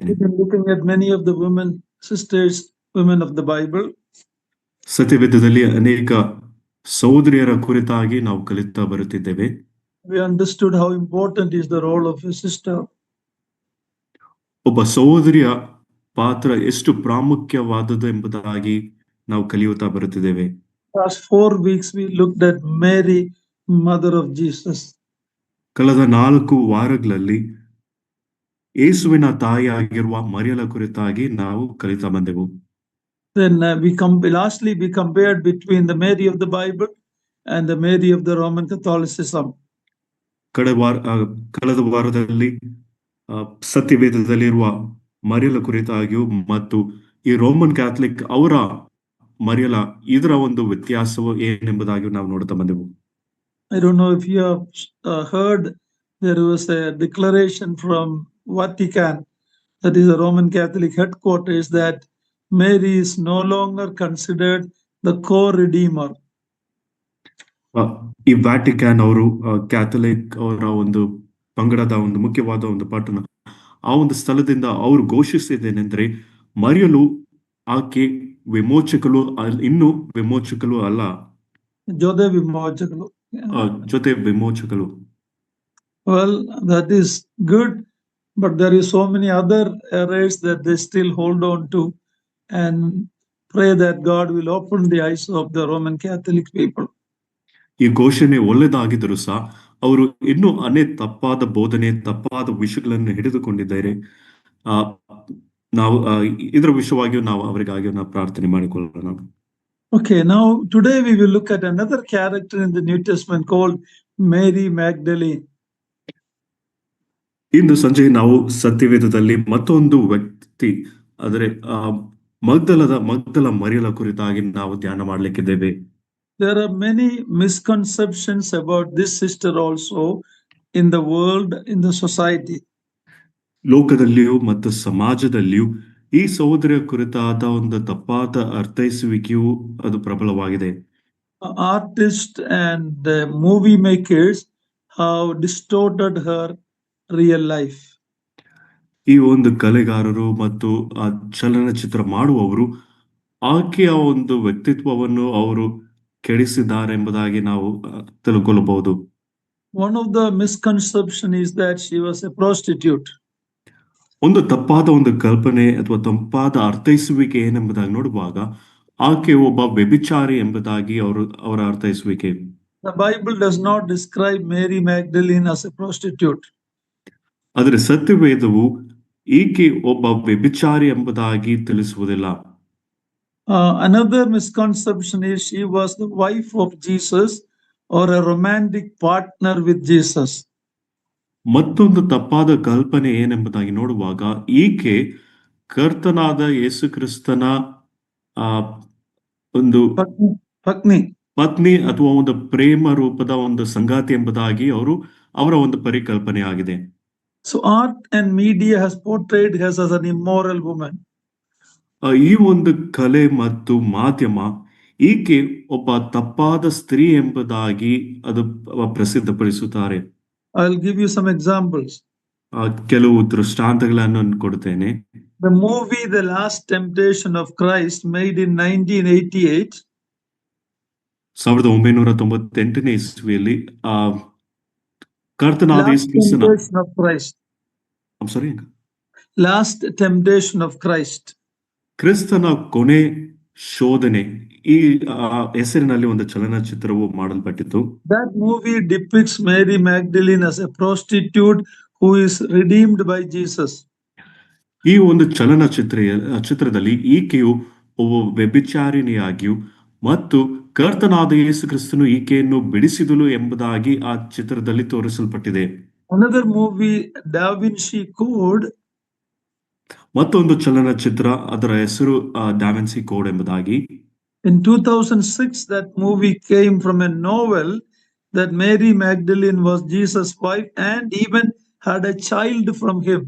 We've been looking at many of the women, sisters, women of the Bible. ಸತ್ಯವೇದದಲ್ಲಿ ಅನೇಕ ಸಹೋದರಿಯರ ಕುರಿತಾಗಿ ನಾವು ಕಲಿತಾ ಬರುತ್ತಿದ್ದೇವೆ. We understood how important is the role of a sister. ಒಬ್ಬ ಸಹೋದರಿಯ ಪಾತ್ರ ಎಷ್ಟು ಪ್ರಾಮುಖ್ಯವಾದದ್ದು ಎಂಬುದಾಗಿ ನಾವು ಕಲಿಯುತ್ತಾ ಬರುತ್ತಿದ್ದೇವೆ. Last 4 weeks we looked at Mary, mother of Jesus. ಕಳೆದ 4 ವಾರಗಳಲ್ಲಿ ಯೇಸುವಿನ ತಾಯಿಯಾಗಿರುವ ಮರಿಯಳ ಕುರಿತಾಗಿ ನಾವು ಕಲಿತಾ ಬಂದೆವು. Then lastly we compared between the Mary of the Bible and the Mary of the Roman Catholicism. ಕಳೆದ ವಾರದಲ್ಲಿ ಸತ್ಯವೇದದಲ್ಲಿರುವ ಮರಿಯಳ ಕುರಿತಾಗಿಯೂ ಮತ್ತು ಈ ರೋಮನ್ ಕ್ಯಾಥಲಿಕ್ ಅವರ ಮರಿಯಳ ಇದರ ಒಂದು ವ್ಯತ್ಯಾಸವು ಏನೆಂಬುದಾಗಿ ನಾವು ನೋಡ್ತಾ ಬಂದೆವು. I don't know if you have heard, there was a declaration from Vatican, that is the Roman Catholic headquarters, that Mary is no longer considered the co-redeemer. ಈ ವ್ಯಾಟಿಕನ್ ಅವರು ಕ್ಯಾಥಲಿಕ್ ಅವರ ಒಂದು ಪಂಗಡದ ಒಂದು ಮುಖ್ಯವಾದ ಒಂದು ಪಟ್ಟಣ, ಆ ಒಂದು ಸ್ಥಳದಿಂದ ಅವರು ಘೋಷಿಸಿದ್ದೇನೆಂದ್ರೆ ಮರಿಯಲು ಆಕೆ ವಿಮೋಚಕಲು ಇನ್ನು ವಿಮೋಚಕಲು ಅಲ್ಲ, ಜೊತೆ ವಿಮೋಚಕಲು. ಜೊತೆ ವಿಮೋಚಕಲು. Well, that is good, but there is so many other errors that they still hold on to, and pray that God will open the eyes of the Roman Catholic people. ಈ ಘೋಷಣೆ ಒಳ್ಳೆದಾಗಿದ್ದರೂ ಸಹ ಅವರು ಇನ್ನೂ ತಪ್ಪಾದ ಬೋಧನೆ, ತಪ್ಪಾದ ವಿಷಯಗಳನ್ನು ಹಿಡಿದುಕೊಂಡಿದ್ದಾರೆ. ನಾವು ಇದರ ವಿಷಯವಾಗಿಯೂ ನಾವು ಅವರಿಗಾಗಿ ನಾವು ಪ್ರಾರ್ಥನೆ ಮಾಡಿಕೊಳ್ಳೋಣ. Okay, now today we will look at another character in the New Testament called Mary Magdalene. ಇಂದು ಸಂಜೆ ನಾವು ಸತ್ಯವೇದದಲ್ಲಿ ಮತ್ತೊಂದು ವ್ಯಕ್ತಿ, ಆದರೆ ಮಗ್ದಲ ಮರಿಯಳ ಕುರಿತಾಗಿ ನಾವು ಧ್ಯಾನ ಮಾಡಲಿಕ್ಕಿದ್ದೇವೆ. There are many misconceptions about this sister also in the world, in the society. ಲೋಕದಲ್ಲಿಯೂ ಮತ್ತು ಸಮಾಜದಲ್ಲಿಯೂ ಈ ಸಹೋದರಿಯ ಕುರಿತಾದ ಒಂದು ತಪ್ಪಾದ ಅರ್ಥೈಸುವಿಕೆಯು ಅದು ಪ್ರಬಲವಾಗಿದೆ. Artists and movie makers have distorted her real life. ಈ ಒಂದು ಕಲೆಗಾರರು ಮತ್ತು ಆ ಚಲನಚಿತ್ರ ಮಾಡುವವರು ಆಕೆಯ ಒಂದು ವ್ಯಕ್ತಿತ್ವವನ್ನು ಅವರು ಕೆಡಿಸಿದ್ದಾರೆ ಎಂಬುದಾಗಿ ನಾವು ತಿಳ್ಕೊಳ್ಳಬಹುದು. One of the misconception is that she was a prostitute. ಒಂದು ತಪ್ಪಾದ ಒಂದು ಕಲ್ಪನೆ ಅಥವಾ ತಪ್ಪಾದ ಅರ್ಥೈಸುವಿಕೆ ಏನೆಂಬುದಾಗಿ ನೋಡುವಾಗ ಆಕೆ ಒಬ್ಬ ವ್ಯಭಿಚಾರಿ ಎಂಬುದಾಗಿ ಅವರ ಅರ್ಥೈಸುವಿಕೆ. The Bible does not describe Mary Magdalene as a prostitute. ಆದರೆ ಸತ್ಯವೇದವು ಈಕೆ ಒಬ್ಬ ವ್ಯಭಿಚಾರಿ ಎಂಬುದಾಗಿ ತಿಳಿಸುವುದಿಲ್ಲ. Another misconception is she was the wife of Jesus or a romantic partner with Jesus. ಮತ್ತೊಂದು ತಪ್ಪಾದ ಕಲ್ಪನೆ ಏನೆಂಬುದಾಗಿ ನೋಡುವಾಗ ಈಕೆ ಕರ್ತನಾದ ಯೇಸು ಕ್ರಿಸ್ತನ ಒಂದು ಪತ್ನಿ ಅಥವಾ ಒಂದು ಪ್ರೇಮ ರೂಪದ ಒಂದು ಸಂಗಾತಿ ಎಂಬುದಾಗಿ ಅವರ ಒಂದು ಪರಿಕಲ್ಪನೆ ಆಗಿದೆ. So art and media has portrayed her as an immoral woman. ಈ ಒಂದು ಕಲೆ ಮತ್ತು ಮಾಧ್ಯಮ ಈಕೆ ಒಬ್ಬ ತಪ್ಪಾದ ಸ್ತ್ರೀ ಎಂಬುದಾಗಿ ಅದು ಪ್ರಸಿದ್ಧಪಡಿಸುತ್ತಾರೆ. I'll give you some examples. ಕೆಲವು ದೃಷ್ಟಾಂತಗಳನ್ನು ಕೊಡ್ತೇನೆ. The movie The Last Temptation of Christ, made in 1988. 1998ನೇ ಇಸ್ವಿಯಲ್ಲಿ ಕರ್ತನಾದ ಯೇಸು ಕ್ರಿಸ್ತನ Last Temptation of Christ. ಕ್ರಿಸ್ತನ ಕೊನೆ ಶೋಧನೆ ಈ ಹೆಸರಿನಲ್ಲಿ ಒಂದು ಚಲನಚಿತ್ರವು ಮಾಡಲ್ಪಟ್ಟಿತು. That movie depicts Mary Magdalene as a prostitute who is redeemed by Jesus. ಈ ಒಂದು ಚಿತ್ರದಲ್ಲಿ ಈಕೆಯು ಒಬ್ಬ ವ್ಯಭಿಚಾರಿಣಿಯಾಗಿಯೂ ಮತ್ತು ಕರ್ತನಾದ ಯೇಸು ಕ್ರಿಸ್ತನು ಈಕೆಯನ್ನು ಬಿಡಿಸಿದಳು ಎಂಬುದಾಗಿ ಆ ಚಿತ್ರದಲ್ಲಿ ತೋರಿಸಲ್ಪಟ್ಟಿದೆ. Another movie, Da Vinci Code. ಮತ್ತೊಂದು ಚಲನಚಿತ್ರ, ಅದರ ಹೆಸರು ಡಾ ವಿನ್ಸಿ ಕೋಡ್ ಎಂಬುದಾಗಿ. In 2006 that movie came from a novel that Mary Magdalene was Jesus' wife and even had a child from him.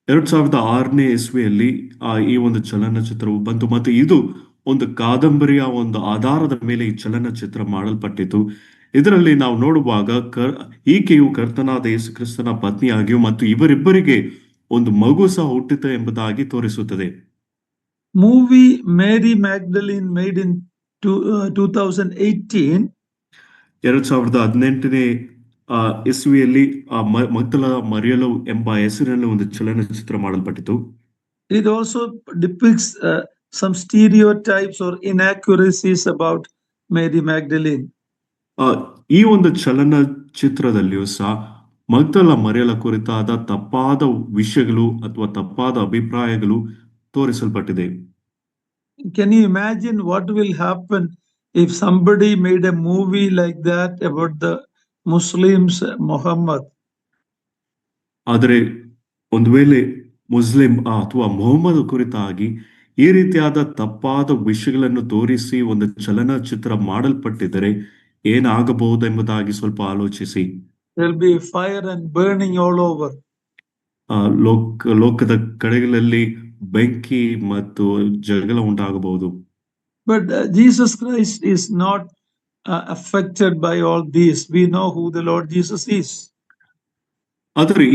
2006ನೇ ಇಸ್ವಿಯಲ್ಲಿ ಈ ಒಂದು ಚಲನಚಿತ್ರವು ಬಂತು ಮತ್ತು ಇದು ಒಂದು ಕಾದಂಬರಿಯ ಒಂದು ಆಧಾರದ ಮೇಲೆ ಈ ಚಲನಚಿತ್ರ ಮಾಡಲ್ಪಟ್ಟಿತು. ಇದರಲ್ಲಿ ನಾವು ನೋಡುವಾಗ ಈಕೆಯು ಕರ್ತನಾದ ಯೇಸು ಕ್ರಿಸ್ತನ ಪತ್ನಿಯಾಗಿಯೂ ಮತ್ತು ಇವರಿಬ್ಬರಿಗೆ ಒಂದು ಮಗು ಸಹ ಹುಟ್ಟಿತು ಎಂಬುದಾಗಿ ತೋರಿಸುತ್ತದೆ. Movie Mary Magdalene made in 2018 2018ನೇ ಇಸ್ವಿಯಲ್ಲಿ ಮಗ್ದಲ ಮರಿಯಲು ಎಂಬ ಹೆಸರಿನಲ್ಲಿ ಒಂದು ಚಲನಚಿತ್ರ ಮಾಡಲ್ಪಟ್ಟಿತು. it also depicts some stereotypes or inaccuracies about Mary Magdalene. ಈ ಒಂದು ಚಲನಚಿತ್ರದಲ್ಲಿಯೂ ಸಹ ಮಗ್ದಲ ಮರಿಯಲ ಕುರಿತಾದ ತಪ್ಪಾದ ವಿಷಯಗಳು ಅಥವಾ ತಪ್ಪಾದ ಅಭಿಪ್ರಾಯಗಳು ತೋರಿಸಲ್ಪಟ್ಟಿದೆ. Can you imagine what will happen if somebody made a movie like that about the Muslims, Muhammad? ಆದರೆ ಒಂದು ವೇಳೆ ಮುಸ್ಲಿಂ ಅಥವಾ ಮೊಹಮ್ಮದ್ ಕುರಿತಾಗಿ ಈ ರೀತಿಯಾದ ತಪ್ಪಾದ ವಿಷಯಗಳನ್ನು ತೋರಿಸಿ ಒಂದು ಚಲನಚಿತ್ರ ಮಾಡಲ್ಪಟ್ಟಿದ್ದರೆ ಏನಾಗಬಹುದೆಂಬುದಾಗಿ ಸ್ವಲ್ಪ ಆಲೋಚಿಸಿ. There'll be fire and burning all over. ಲೋಕದ ಕಡೆಗಳಲ್ಲಿ ಬೆಂಕಿ ಮತ್ತು ಜಗಳ ಉಂಟಾಗಬಹುದು. But Jesus Christ is not affected by all these. We know who the Lord Jesus is. ಆದರೆ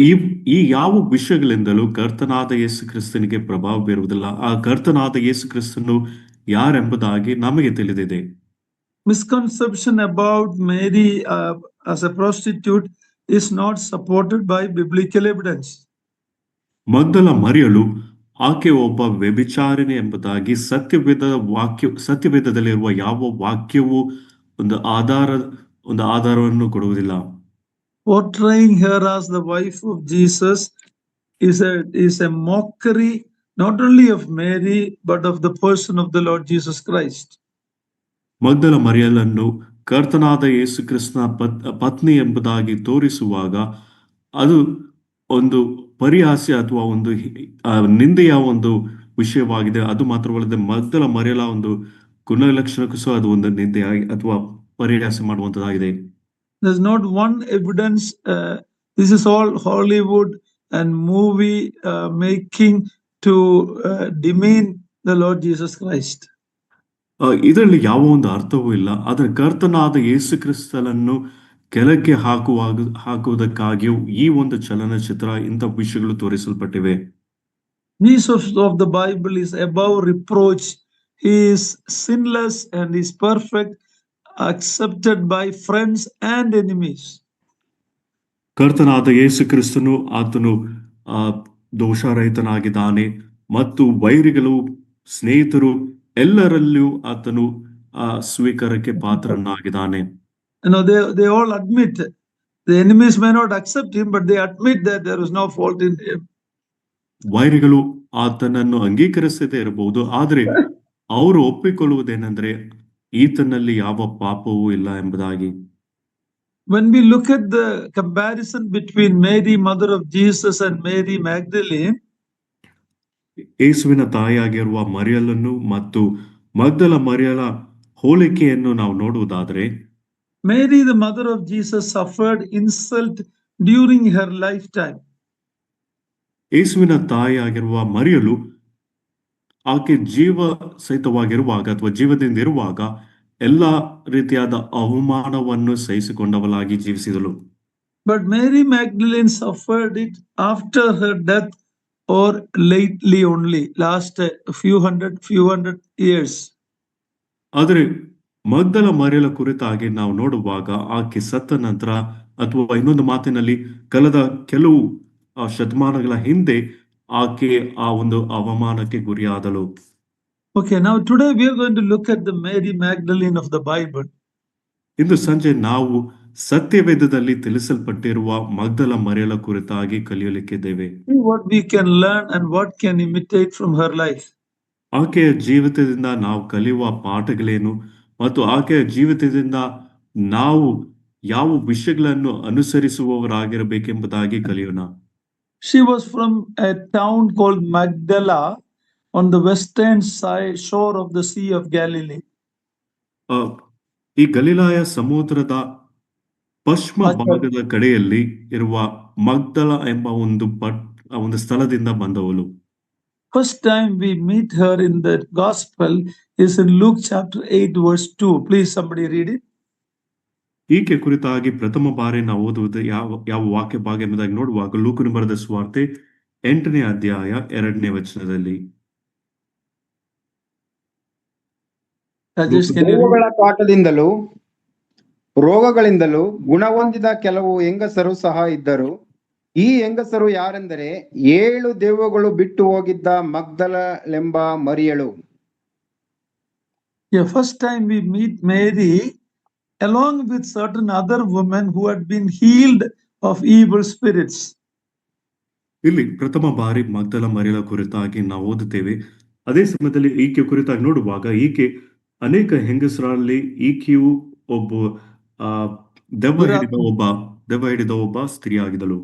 ಈ ಯಾವ ವಿಷಯಗಳಿಂದಲೂ ಕರ್ತನಾದ ಯೇಸು ಕ್ರಿಸ್ತನಿಗೆ ಪ್ರಭಾವ ಬೀರುವುದಿಲ್ಲ. ಆ ಕರ್ತನಾದ ಯೇಸು ಕ್ರಿಸ್ತನು ಯಾರೆಂಬುದಾಗಿ ನಮಗೆ ತಿಳಿದಿದೆ. Misconception about Mary as a prostitute is not supported by biblical evidence. ಮಗ್ದಲ ಮರಿಯಲು ಆಕೆ ಒಬ್ಬ ವ್ಯಭಿಚಾರಿಣಿ ಎಂಬುದಾಗಿ ಸತ್ಯವೇದದಲ್ಲಿರುವ ಯಾವ ವಾಕ್ಯವೂ ಒಂದು ಆಧಾರವನ್ನು ಕೊಡುವುದಿಲ್ಲ. Portraying her as the wife of Jesus is a mockery not only of Mary but of the person of the Lord Jesus Christ. ಮಗ್ದಲ ಮರಿಯಲನ್ನು ಕರ್ತನಾದ ಯೇಸು ಕ್ರಿಸ್ತನ ಪತ್ನಿ ಎಂಬುದಾಗಿ ತೋರಿಸುವಾಗ ಅದು ಒಂದು ಪರಿಹಾಸ್ಯ ಅಥವಾ ಒಂದು ನಿಂದೆಯ ಒಂದು ವಿಷಯವಾಗಿದೆ. ಅದು ಮಾತ್ರವಲ್ಲದೆ ಮಗ್ದಲ ಮರಿಯಲ ಒಂದು ಗುಣಲಕ್ಷಣಕ್ಕೂ ಸಹ ಅದು ಒಂದು ನಿಂದೆಯಾಗಿ ಅಥವಾ ಪರಿಹಾಸ್ಯ ಮಾಡುವಂತದ್ದಾಗಿದೆ. There's not one evidence. This is all Hollywood and movie making to demean the Lord Jesus Christ. ಇದರಲ್ಲಿ ಯಾವ ಒಂದು ಅರ್ಥವೂ ಇಲ್ಲ. ಆದರೆ ಕರ್ತನಾದ ಯೇಸು ಕ್ರಿಸ್ತನನ್ನು ಕೆಳಗೆ ಹಾಕುವುದಕ್ಕಾಗಿಯೂ ಈ ಒಂದು ಚಲನಚಿತ್ರ ಇಂಥ ವಿಷಯಗಳು ತೋರಿಸಲ್ಪಟ್ಟಿವೆ. Jesus of the Bible is above reproach. He is sinless and is perfect, accepted by friends and enemies. ಕರ್ತನಾದ ಯೇಸು ಕ್ರಿಸ್ತನು ಆತನು ದೋಷರಹಿತನಾಗಿದ್ದಾನೆ ಮತ್ತು ವೈರಿಗಳು ಸ್ನೇಹಿತರು ಎಲ್ಲರಲ್ಲಿಯೂ ಆತನು ಸ್ವೀಕಾರಕ್ಕೆ ಪಾತ್ರನಾಗಿದ್ದಾನೆ. They all admit. The enemies may not accept him, but they admit that there is no fault in him. ವೈರಿಗಳು ಆತನನ್ನು ಅಂಗೀಕರಿಸದೇ ಇರಬಹುದು, ಆದರೆ ಅವರು ಒಪ್ಪಿಕೊಳ್ಳುವುದೇನೆಂದ್ರೆ ಈತನಲ್ಲಿ ಯಾವ ಪಾಪವೂ ಇಲ್ಲ ಎಂಬುದಾಗಿ. When we look at the comparison between Mary, mother of Jesus, and Mary Magdalene, ಯೇಸುವಿನ ತಾಯಿಯಾಗಿರುವ ಮರಿಯಲನ್ನು ಮತ್ತು ಮಗ್ದಲ ಮರಿಯಲ ಹೋಲಿಕೆಯನ್ನು ನಾವು ನೋಡುವುದಾದರೆ, Mary, the mother of Jesus, suffered insult during her lifetime. ಯೇಸುವಿನ ತಾಯಿಯಾಗಿರುವ ಮರಿಯಲು ಆಕೆ ಜೀವ ಸಹಿತವಾಗಿರುವಾಗ ಅಥವಾ ಜೀವದಿಂದ ಇರುವಾಗ ಎಲ್ಲಾ ರೀತಿಯಾದ ಅವಮಾನವನ್ನು ಸಹಿಸಿಕೊಂಡವಳಾಗಿ ಜೀವಿಸಿದಳು. But Mary Magdalene suffered it after her death or lately only, last few hundred years. ಆದರೆ ಮಗ್ದಲ ಮರಿಯಲ ಕುರಿತಾಗಿ ನಾವು ನೋಡುವಾಗ ಆಕೆ ಸತ್ತ ನಂತರ ಅಥವಾ ಇನ್ನೊಂದು ಮಾತಿನಲ್ಲಿ ಕಳೆದ ಕೆಲವು ಶತಮಾನಗಳ ಹಿಂದೆ ಆಕೆ ಆ ಒಂದು ಅವಮಾನಕ್ಕೆ ಗುರಿಯಾದಳು. Okay, now today we are going to look at the Mary Magdalene of the Bible. ಇಂದು ಸಂಜೆ ನಾವು ಸತ್ಯವೇದದಲ್ಲಿ ತಿಳಿಸಲ್ಪಟ್ಟಿರುವ ಮಗ್ದಲ ಮರಿಯಲ ಕುರಿತಾಗಿ ಕಲಿಯಲಿಕ್ಕಿದ್ದೇವೆ. What we can learn and what can imitate from her life. ಆಕೆಯ ಜೀವಿತದಿಂದ ನಾವು ಕಲಿಯುವ ಪಾಠಗಳೇನು ಮತ್ತು ಆಕೆಯ ಜೀವಿತದಿಂದ ನಾವು ಯಾವ ವಿಷಯಗಳನ್ನು ಅನುಸರಿಸುವವರಾಗಿರಬೇಕೆಂಬುದಾಗಿ ಕಲಿಯೋಣ. She was from a town called Magdala on the western shore of the Sea of Galilee. ಈ ಗಲಿಲಾಯ ಸಮುದ್ರದ ಪಶ್ಚಿಮ ಭಾಗದ ಕಡೆಯಲ್ಲಿ ಇರುವ ಮಗ್ದಲ ಎಂಬ ಒಂದು ಸ್ಥಳದಿಂದ ಬಂದವಳು. First time we meet her in the gospel is in Luke chapter 8 verse 2. Please somebody read it. ಈಕೆ ಕುರಿತಾಗಿ ಪ್ರಥಮ ಬಾರಿ ನಾವು ಓದುವುದು ಯಾವ ವಾಕ್ಯ ಭಾಗ ಎಂಬುದಾಗಿ ನೋಡುವಾಗ ಲೂಕನು ಬರೆದ ಸುವಾರ್ತೆ 8ನೇ ಅಧ್ಯಾಯ 2ನೇ ವಚನದಲ್ಲಿ. Rajesh, can you read? ದೆವ್ವಗಳ ಕಾಟದಿಂದಲೂ ರೋಗಗಳಿಂದಲೂ ಗುಣಹೊಂದಿದ ಕೆಲವು ಹೆಂಗಸರು ಸಹ ಇದ್ದರು. ಈ ಹೆಂಗಸರು ಯಾರೆಂದರೆ 7 ದೆವ್ವಗಳು ಬಿಟ್ಟು ಹೋಗಿದ್ದ ಮಗ್ದಲಳೆಂಬ ಮರಿಯಳು. Yeah, first time we meet Mary along with certain other women who had been healed of evil spirits. ಇಲ್ಲಿ ಪ್ರಥಮ ಬಾರಿ ಮಗ್ದಲ ಮರಿಯಳ ಕುರಿತಾಗಿ ನಾವು ಓದುತ್ತೇವೆ. ಅದೇ ಸಮಯದಲ್ಲಿ ಈಕೆ ಕುರಿತಾಗಿ ನೋಡುವಾಗ ಈಕೆ ಅನೇಕ ಹೆಂಗಸರಲ್ಲಿ ಈಕೆಯು ಒಬ್ಬ ದೆವ್ವ ಹಿಡಿದ ಒಬ್ಬ ಸ್ತ್ರೀಯಾಗಿದ್ದಳು.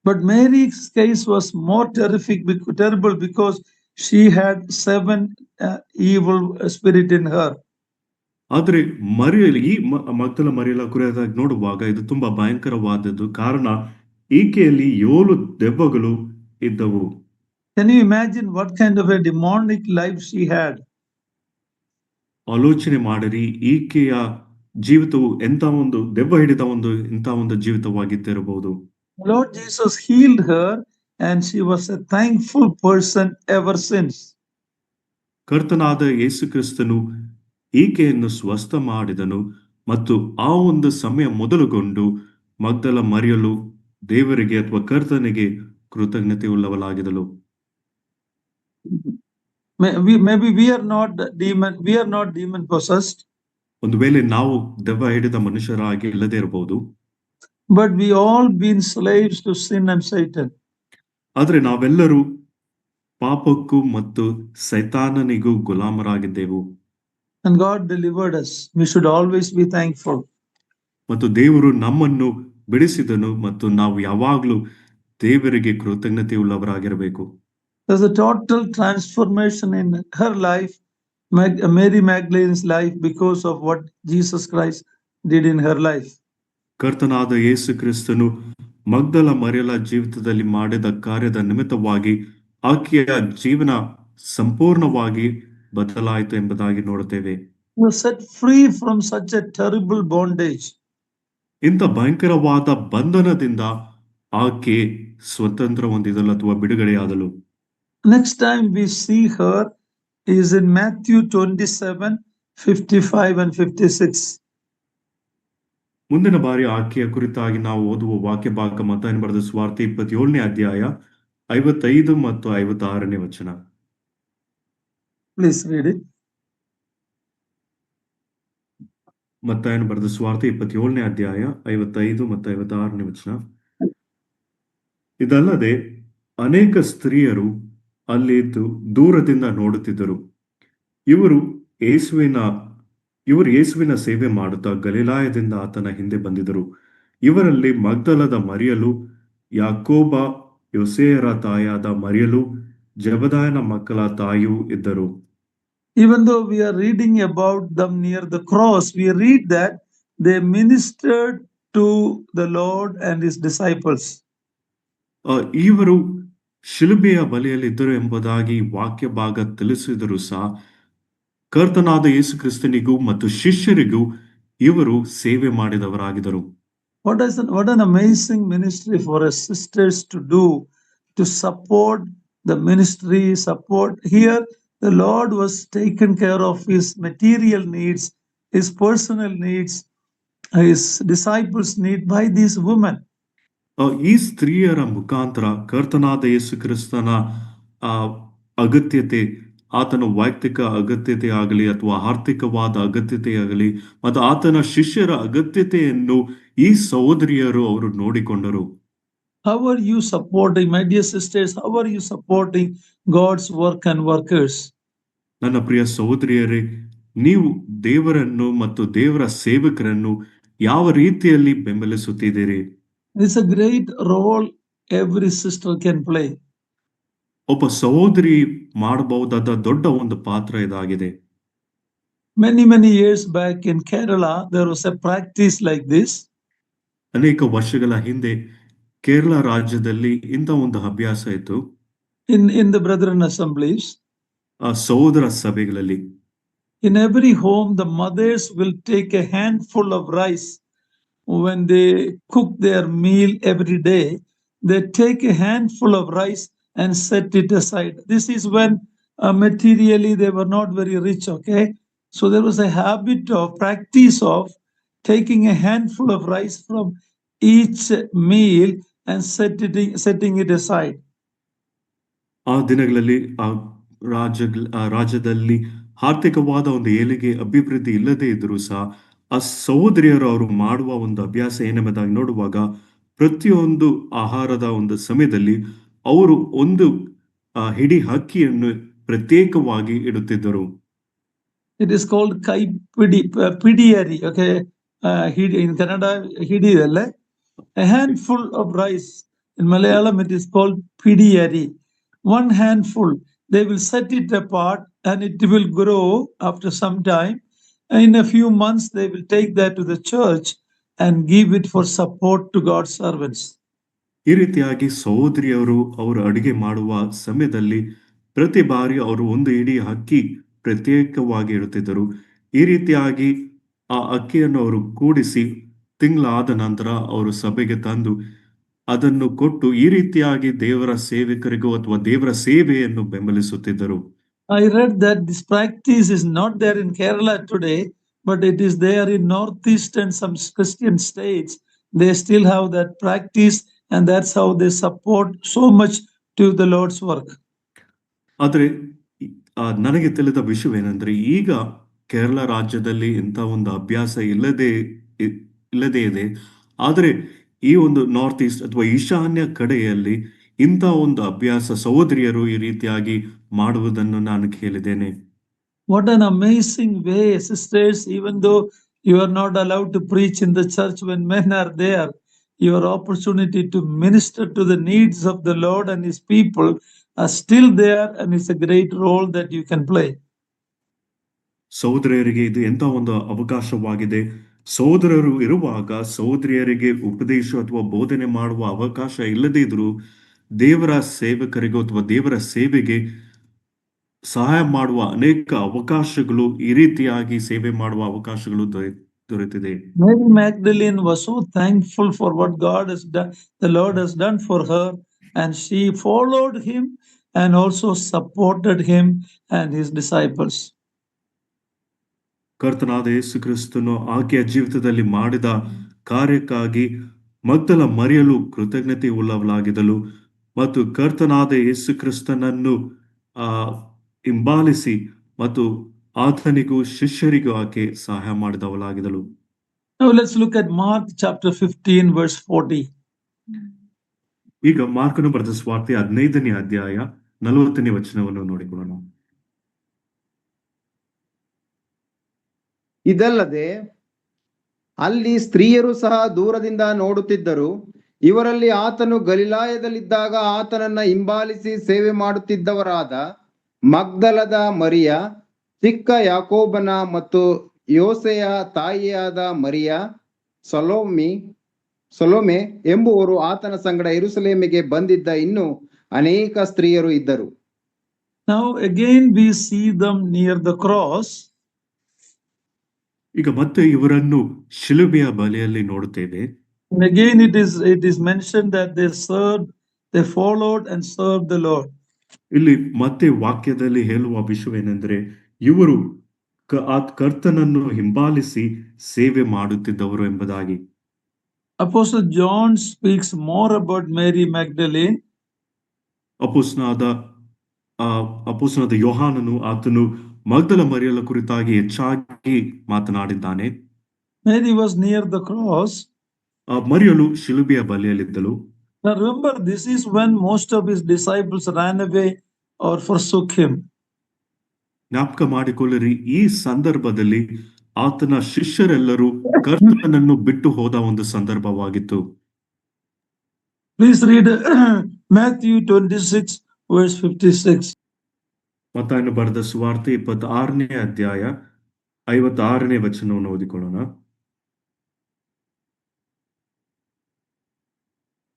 But Mary's case was more terrible because she had 7 evil spirit in her. ಆದರೆ ಈ ಮಗ್ದಲ ಮರಿಯಳ ಕುರಿತಾಗಿ ನೋಡುವಾಗ ಇದು ತುಂಬಾ ಭಯಂಕರವಾದದ್ದು. ಕಾರಣ ಈಕೆಯಲ್ಲಿ 7 ದೆವ್ವಗಳು ಇದ್ದವು. Can you imagine what kind of a demonic life she had? ಆಲೋಚನೆ ಮಾಡಿರಿ, ಈಕೆಯ ಜೀವಿತವು ಎಂತ ಒಂದು ದೆವ್ವ ಹಿಡಿದ ಇಂಥ ಒಂದು ಜೀವಿತವಾಗಿದ್ದಿರಬಹುದು. Lord Jesus healed her and she was a thankful person ever since. ಕರ್ತನಾದ ಯೇಸು ಕ್ರಿಸ್ತನು ಈಕೆಯನ್ನು ಸ್ವಸ್ಥ ಮಾಡಿದನು ಮತ್ತು ಆ ಒಂದು ಸಮಯ ಮೊದಲುಗೊಂಡು ಮಗ್ದಲ ಮರಿಯಲು ದೇವರಿಗೆ ಅಥವಾ ಕರ್ತನಿಗೆ ಕೃತಜ್ಞತೆ ಉಳ್ಳವಳಾಗಿದ್ದಳು. Maybe we are not demon possessed. ಒಂದು ವೇಳೆ ನಾವು ದೆವ್ವ ಹಿಡಿದ ಮನುಷ್ಯರಾಗಿ ಇಲ್ಲದೆ ಇರಬಹುದು. But we all been slaves to sin and Satan. ಆದ್ರೆ ನಾವೆಲ್ಲರೂ ಪಾಪಕ್ಕೂ ಮತ್ತು ಸೈತಾನನಿಗೂ ಗುಲಾಮರಾಗಿದ್ದೆವು. And God delivered us. We should always be thankful. ಮತ್ತು ದೇವರು ನಮ್ಮನ್ನು ಬಿಡಿಸಿದನು ಮತ್ತು ನಾವು ಯಾವಾಗಲೂ ದೇವರಿಗೆ ಕೃತಜ್ಞತೆ ಉಳ್ಳವರಾಗಿರಬೇಕು. There's a total transformation in her life, Mary Magdalene's life, because of what Jesus Christ did in her life. ಕರ್ತನಾದ ಯೇಸು ಕ್ರಿಸ್ತನು ಮಗ್ದಲ ಮರಿಯಳ ಜೀವಿತದಲ್ಲಿ ಮಾಡಿದ ಕಾರ್ಯದ ನಿಮಿತ್ತವಾಗಿ ಆಕೆಯ ಜೀವನ ಸಂಪೂರ್ಣವಾಗಿ ಬದಲಾಯಿತು ಎಂಬುದಾಗಿ ನೋಡುತ್ತೇವೆ. Was set free from such a terrible bondage. ಇಂಥ ಭಯಂಕರವಾದ ಬಂಧನದಿಂದ ಆಕೆ ಸ್ವತಂತ್ರ ಹೊಂದಿದಳು ಅಥವಾ ಬಿಡುಗಡೆಯಾದಳು. Next time we see her is in Matthew 27:55 and 56. ಮುಂದಿನ ಬಾರಿ ಆಕೆಯ ಕುರಿತಾಗಿ ನಾವು ಓದುವ ವಾಕ್ಯ ಭಾಗ ಮತ್ತಾಯನ ಬರೆದ ಸುವಾರ್ತೆ 27ನೇ ಅಧ್ಯಾಯ 55 ಮತ್ತು 56ನೇ ವಚನ. Please read it. ಮತ್ತಾಯನ ಬರೆದ ಸುವಾರ್ತೆ 27ನೇ ಅಧ್ಯಾಯ 55 ಮತ್ತು 56ನೇ ವಚನ. ಇದಲ್ಲದೆ ಅನೇಕ ಸ್ತ್ರೀಯರು ಅಲ್ಲಿದ್ದು ದೂರದಿಂದ ನೋಡುತ್ತಿದ್ದರು. ಇವರು ಯೇಸುವಿನ ಸೇವೆ ಮಾಡುತ್ತಾ ಗಲಿಲಾಯದಿಂದ ಆತನ ಹಿಂದೆ ಬಂದಿದ್ದರು. ಇವರಲ್ಲಿ ಮಗ್ದಲದ ಮರಿಯಲು, ಯಾಕೋಬ ಯೋಸೇಯರ ತಾಯಾದ ಮರಿಯಲು, ಜೆಬೆದಾಯನ ಮಕ್ಕಳ ತಾಯಿಯೂ ಇದ್ದರು. Even though we are reading about them near the cross, we read that they ministered to the Lord and his disciples. ಇವರು ಶಿಲುಬೆಯ ಬಳಿಯಲ್ಲಿದ್ದರು ಎಂಬುದಾಗಿ ವಾಕ್ಯ ಭಾಗ ತಿಳಿಸಿದರೂ ಸಹ ಕರ್ತನಾದ ಯೇಸು ಕ್ರಿಸ್ತನಿಗೂ ಮತ್ತು ಶಿಷ್ಯರಿಗೂ ಇವರು ಸೇವೆ ಮಾಡಿದವರಾಗಿದ್ದರು. What an amazing ministry for us sisters to do, to support the ministry, support. Here the Lord was taken care of his material needs, his personal needs, his disciples' need by these women. ಈ ಸ್ತ್ರೀಯರ ಮುಖಾಂತರ ಕರ್ತನಾದ ಯೇಸು ಕ್ರಿಸ್ತನ ಅಗತ್ಯತೆ, ಆತನ ವೈಯಕ್ತಿಕ ಅಗತ್ಯತೆ ಆಗಲಿ ಅಥವಾ ಆರ್ಥಿಕವಾದ ಅಗತ್ಯತೆಯಾಗಲಿ ಮತ್ತು ಆತನ ಶಿಷ್ಯರ ಅಗತ್ಯತೆಯನ್ನು ಈ ಸಹೋದರಿಯರು ಅವರು ನೋಡಿಕೊಂಡರು. How are you supporting, my dear sisters, how are you supporting God's work and workers? ನನ್ನ ಪ್ರಿಯ ಸಹೋದರಿಯರೇ, ನೀವು ದೇವರನ್ನು ಮತ್ತು ದೇವರ ಸೇವಕರನ್ನು ಯಾವ ರೀತಿಯಲ್ಲಿ ಬೆಂಬಲಿಸುತ್ತಿದ್ದೀರಿ? It's a great role every sister can play. ಒಬ್ಬ ಸಹೋದರಿ ಮಾಡಬಹುದಾದ ದೊಡ್ಡ ಒಂದು ಪಾತ್ರ ಇದಾಗಿದೆ. Many years back in Kerala, there was a practice like this. ಅನೇಕ ವರ್ಷಗಳ ಹಿಂದೆ ಕೇರಳ ರಾಜ್ಯದಲ್ಲಿ ಇಂಥ ಒಂದು ಅಭ್ಯಾಸ ಇತ್ತು. In the brethren assemblies, ಸಹೋದರ ಸಭೆಗಳಲ್ಲಿ, in every home the mothers will take a handful of rice. When they cook their meal every day, they take a handful of rice and set it aside. This is when materially they were not very rich, okay? So there was a habit of practice of taking a handful of rice from each meal and setting it aside. ಆ ದಿನಗಳಲ್ಲಿ ರಾಜ್ಯದಲ್ಲಿ ಆರ್ಥಿಕವಾದ ಒಂದು ಏಳಿಗೆ ಅಭಿವೃದ್ಧಿ ಇಲ್ಲದೆ ಇದ್ರೂ ಸಹ ಆ ಸಹೋದರಿಯರು ಅವರು ಮಾಡುವ ಒಂದು ಅಭ್ಯಾಸ ಏನೆಂಬುದಾಗಿ ನೋಡುವಾಗ ಪ್ರತಿಯೊಂದು ಆಹಾರದ ಒಂದು ಸಮಯದಲ್ಲಿ ಅವರು ಒಂದು ಹಿಡಿ ಅಕ್ಕಿಯನ್ನು ಪ್ರತ್ಯೇಕವಾಗಿ ಇಡುತ್ತಿದ್ದರು. It is called pidiyari, okay? In Kannada, hidiyalle. A handful of rice. In Malayalam, it is called pidiyari. One handful. They will set it apart and it will grow after some time. In a few months, they will take that to the church and give it for support to God's servants. ಈ ರೀತಿಯಾಗಿ ಸಹೋದರಿಯರು ಅವರು ಅಡುಗೆ ಮಾಡುವ ಸಮಯದಲ್ಲಿ ಪ್ರತಿ ಬಾರಿ ಅವರು ಒಂದು ಇಡೀ ಅಕ್ಕಿ ಪ್ರತ್ಯೇಕವಾಗಿ ಇಡುತ್ತಿದ್ದರು. ಈ ರೀತಿಯಾಗಿ ಆ ಅಕ್ಕಿಯನ್ನು ಅವರು ಕೂಡಿಸಿ ತಿಂಗಳಾದ ನಂತರ ಅವರು ಸಭೆಗೆ ತಂದು ಅದನ್ನು ಕೊಟ್ಟು ಈ ರೀತಿಯಾಗಿ ದೇವರ ಸೇವಕರಿಗೂ ಅಥವಾ ದೇವರ ಸೇವೆಯನ್ನು ಬೆಂಬಲಿಸುತ್ತಿದ್ದರು. I read that this practice is not there in Kerala today, but it is there in Northeast and some Christian states. They still have that practice, and that's how they support so much to the Lord's work. ಆದರೆ ನನಗೆ ತಿಳಿದ ವಿಷಯವೇನೆಂದ್ರೆ ಈಗ ಕೇರಳ ರಾಜ್ಯದಲ್ಲಿ ಇಂಥ ಒಂದು ಅಭ್ಯಾಸ ಇಲ್ಲದೇ ಇದೆ. ಆದರೆ ಈ ಒಂದು ನಾರ್ತ್ ಈಸ್ಟ್ ಅಥವಾ ಈಶಾನ್ಯ ಕಡೆಯಲ್ಲಿ ಇಂಥ ಒಂದು ಅಭ್ಯಾಸ ಸಹೋದರಿಯರು ಈ ರೀತಿಯಾಗಿ ಮಾಡುವುದನ್ನು ನಾನು ಕೇಳಿದ್ದೇನೆ. What an amazing way, sisters, even though you are not allowed to preach in the church when men are there, your opportunity to minister to the needs of the Lord and his people are still there, and it's a great role that you can play. ಸಹೋದರಿಯರಿಗೆ ಇದು ಎಂಥ ಒಂದು ಅವಕಾಶವಾಗಿದೆ. ಸಹೋದರರು ಇರುವಾಗ ಸಹೋದರಿಯರಿಗೆ ಉಪದೇಶ ಅಥವಾ ಬೋಧನೆ ಮಾಡುವ ಅವಕಾಶ ಇಲ್ಲದೇ ಇದ್ರೂ ದೇವರ ಸೇವಕರಿಗೂ ಅಥವಾ ದೇವರ ಸೇವೆಗೆ ಸಹಾಯ ಮಾಡುವ ಅನೇಕ ಅವಕಾಶಗಳು ಈ ರೀತಿಯಾಗಿ ಸೇವೆ ಮಾಡುವ ಅವಕಾಶಗಳು ದೊರೆತಿದೆ. Mary Magdalene was so thankful for what God has done, the Lord has done for her, and she followed him and also supported him and his disciples. ಕರ್ತನಾದ ಯೇಸು ಕ್ರಿಸ್ತನು ಆಕೆಯ ಜೀವಿತದಲ್ಲಿ ಮಾಡಿದ ಕಾರ್ಯಕ್ಕಾಗಿ ಮಗ್ದಲ ಮರಿಯಲು ಕೃತಜ್ಞತೆ ಉಳ್ಳವಳಾಗಿದ್ದಳು ಮತ್ತು ಕರ್ತನಾದ ಯೇಸು ಕ್ರಿಸ್ತನನ್ನು ಹಿಂಬಾಲಿಸಿ ಮತ್ತು ಆತನಿಗೂ ಶಿಷ್ಯರಿಗೂ ಆಕೆ ಸಹಾಯ ಮಾಡಿದವಳಾಗಿದ್ದಳು. Now let's look at Mark chapter 15 verse 40. ಈಗ ಮಾರ್ಕನು ಬರೆದ ಸುವಾರ್ತೆ 15ನೇ ಅಧ್ಯಾಯ 40ನೇ ವಚನವನ್ನು ನೋಡಿಕೊಳ್ಳೋಣ. ಇದಲ್ಲದೆ ಅಲ್ಲಿ ಸ್ತ್ರೀಯರು ಸಹ ದೂರದಿಂದ ನೋಡುತ್ತಿದ್ದರು. ಇವರಲ್ಲಿ ಆತನು ಗಲಿಲಾಯದಲ್ಲಿದ್ದಾಗ ಆತನನ್ನ ಹಿಂಬಾಲಿಸಿ ಸೇವೆ ಮಾಡುತ್ತಿದ್ದವರಾದ ಮಗ್ದಲದ ಮರಿಯ, ಚಿಕ್ಕ ಯಾಕೋಬನ ಮತ್ತು ಯೋಸೆಯ ತಾಯಿಯಾದ ಮರಿಯ, ಸೊಲೊಮೆ ಎಂಬುವರು ಆತನ ಸಂಗಡ ಯೆರೂಸಲೇಮಿಗೆ ಬಂದಿದ್ದ ಇನ್ನೂ ಅನೇಕ ಸ್ತ್ರೀಯರು ಇದ್ದರು. Now again we see them near the cross. ಈಗ ಮತ್ತೆ ಇವರನ್ನು ಶಿಲುಬೆಯ ಬಳಿಯಲ್ಲಿ ನೋಡುತ್ತೇವೆ. And again it is mentioned that they followed and served the Lord. ಇಲ್ಲಿ ಮತ್ತೆ ವಾಕ್ಯದಲ್ಲಿ ಹೇಳುವ ವಿಷಯವೇನೆಂದರೆ ಇವರು ಕರ್ತನನ್ನು ಹಿಂಬಾಲಿಸಿ ಸೇವೆ ಮಾಡುತ್ತಿದ್ದವರು ಎಂಬುದಾಗಿ. Apostle John speaks more about Mary Magdalene. ಅಪೊಸ್ತಲನಾದ ಯೋಹಾನನು ಆತನು ಮಗ್ದಲ ಮರಿಯಳ ಕುರಿತಾಗಿ ಹೆಚ್ಚಾಗಿ ಮಾತನಾಡಿದ್ದಾನೆ. Mary was near the cross. ಮರಿಯಳು ಶಿಲುಬೆಯ ಬಳಿಯಲ್ಲಿದ್ದಳು. Now remember, this is when most of his disciples ran away or forsook him. ಜ್ಞಾಪಕ ಮಾಡಿಕೊಳ್ಳಿರಿ, ಈ ಸಂದರ್ಭದಲ್ಲಿ ಆತನ ಶಿಷ್ಯರೆಲ್ಲರೂ ಕರ್ತನನ್ನು ಬಿಟ್ಟು ಹೋದ ಒಂದು ಸಂದರ್ಭವಾಗಿತ್ತು. Please read Matthew 26 verse 56. ಮತ್ತಾಯನು ಬರೆದ ಸುವಾರ್ತೆ 26ನೇ ಅಧ್ಯಾಯ 56ನೇ ವಚನವನ್ನು ಓದಿಕೊಳ್ಳೋಣ.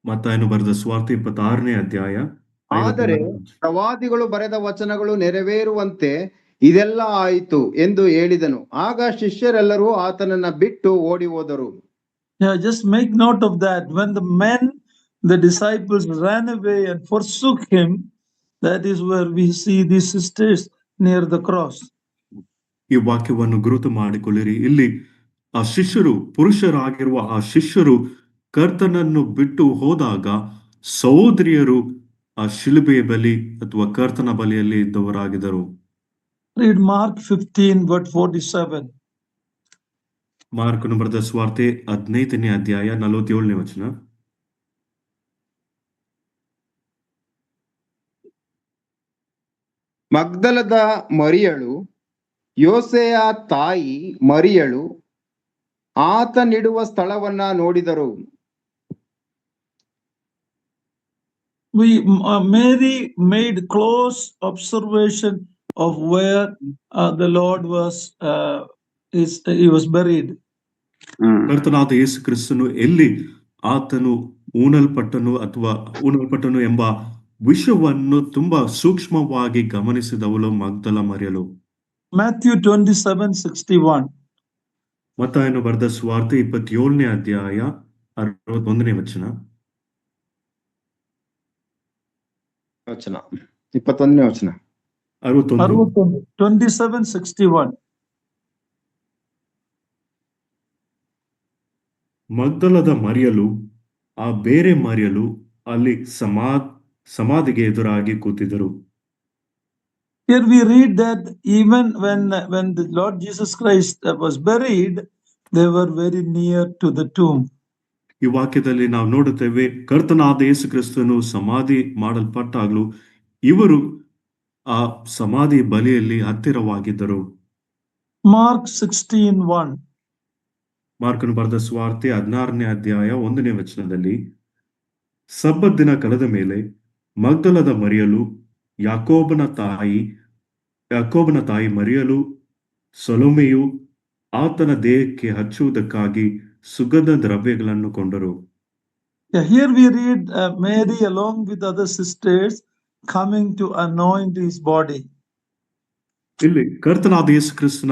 ಮತ್ತಾಯನು ಬರೆದ ಸುವಾರ್ತೆ 26ನೇ ಅಧ್ಯಾಯ. ಆದರೆ ಪ್ರವಾದಿಗಳು ಬರೆದ ವಚನಗಳು ನೆರವೇರುವಂತೆ ಇದೆಲ್ಲ ಆಯಿತು ಎಂದು ಹೇಳಿದನು. ಆಗ ಶಿಷ್ಯರೆಲ್ಲರೂ ಆತನನ್ನ ಬಿಟ್ಟು ಓಡಿ ಹೋದರು. Yeah, just make note of that. When the men the disciples ran away and forsook him. That is where we see these sisters near the cross. ಈ ವಾಕ್ಯವನ್ನು ಗುರುತು ಮಾಡಿಕೊಳ್ಳಿರಿ. ಇಲ್ಲಿ ಆ ಶಿಷ್ಯರು, ಪುರುಷರಾಗಿರುವ ಆ ಶಿಷ್ಯರು ಕರ್ತನನ್ನು ಬಿಟ್ಟು ಹೋದಾಗ ಸಹೋದರಿಯರು ಆ ಶಿಲುಬೆಯ ಬಲಿ ಅಥವಾ ಕರ್ತನ ಬಲಿಯಲ್ಲಿ ಇದ್ದವರಾಗಿದ್ದರು. Read Mark 15:47. ಮಾರ್ಕನು ಬರೆದ ಸುವಾರ್ತೆ 15ನೇ ಅಧ್ಯಾಯ 47ನೇ ವಚನ. ಮಗ್ದಲದ ಮರಿಯಳು, ಯೋಸೆಯ ತಾಯಿ ಮರಿಯಳು ಆತನಿಡುವ ಸ್ಥಳವನ್ನ ನೋಡಿದರು. Mary made close observation of where the Lord was he was buried. ಕರ್ತನಾದ ಯೇಸು ಕ್ರಿಸ್ತನು ಎಲ್ಲಿ ಆತನು ಊನಲ್ಪಟ್ಟನು ಎಂಬ ವಿಷಯವನ್ನು ತುಂಬಾ ಸೂಕ್ಷ್ಮವಾಗಿ ಗಮನಿಸಿದವಳು ಮಗ್ದಲ ಮರಿಯಳು. Matthew 27:61. ಮತ್ತಾಯನು ಬರೆದ ಸುವಾರ್ತೆ 27ನೇ ಅಧ್ಯಾಯ 61ನೇ ವಚನ. 21ನೇ ವಚನ. 27:61. ಮಗ್ದಲದ ಮರಿಯಲು, ಆ ಬೇರೆ ಮರಿಯಲು ಅಲ್ಲಿ ಸಮಾಧಿಗೆ ಎದುರಾಗಿ ಕೂತಿದ್ದರು. Here we read that even when the Lord Jesus Christ was buried, they were very near to the tomb. ಈ ವಾಕ್ಯದಲ್ಲಿ ನಾವು ನೋಡುತ್ತೇವೆ, ಕರ್ತನಾದ ಯೇಸು ಕ್ರಿಸ್ತನು ಸಮಾಧಿ ಮಾಡಲ್ಪಟ್ಟಾಗಲೂ ಇವರು ಆ ಸಮಾಧಿ ಬಲಿಯಲ್ಲಿ ಹತ್ತಿರವಾಗಿದ್ದರು. Mark 16:1. ಮಾರ್ಕನು ಬರೆದ ಸುವಾರ್ತೆ 16ನೇ ಅಧ್ಯಾಯ 1ನೇ ವಚನದಲ್ಲಿ, ಸಬ್ಬತ್ ದಿನ ಕಳೆದ ಮೇಲೆ ಮಗ್ದಲದ ಮರಿಯಲು, ಯಾಕೋಬನ ತಾಯಿ ಮರಿಯಲು, ಸೊಲೊಮೆಯು ಆತನ ದೇಹಕ್ಕೆ ಹಚ್ಚುವುದಕ್ಕಾಗಿ ಸುಗಂಧ ದ್ರವ್ಯಗಳನ್ನು ಕೊಂಡರು. Here we read Mary along with other sisters coming to anoint his body. ಇಲ್ಲಿ ಕರ್ತನಾದ ಯೇಸು ಕ್ರಿಸ್ತನ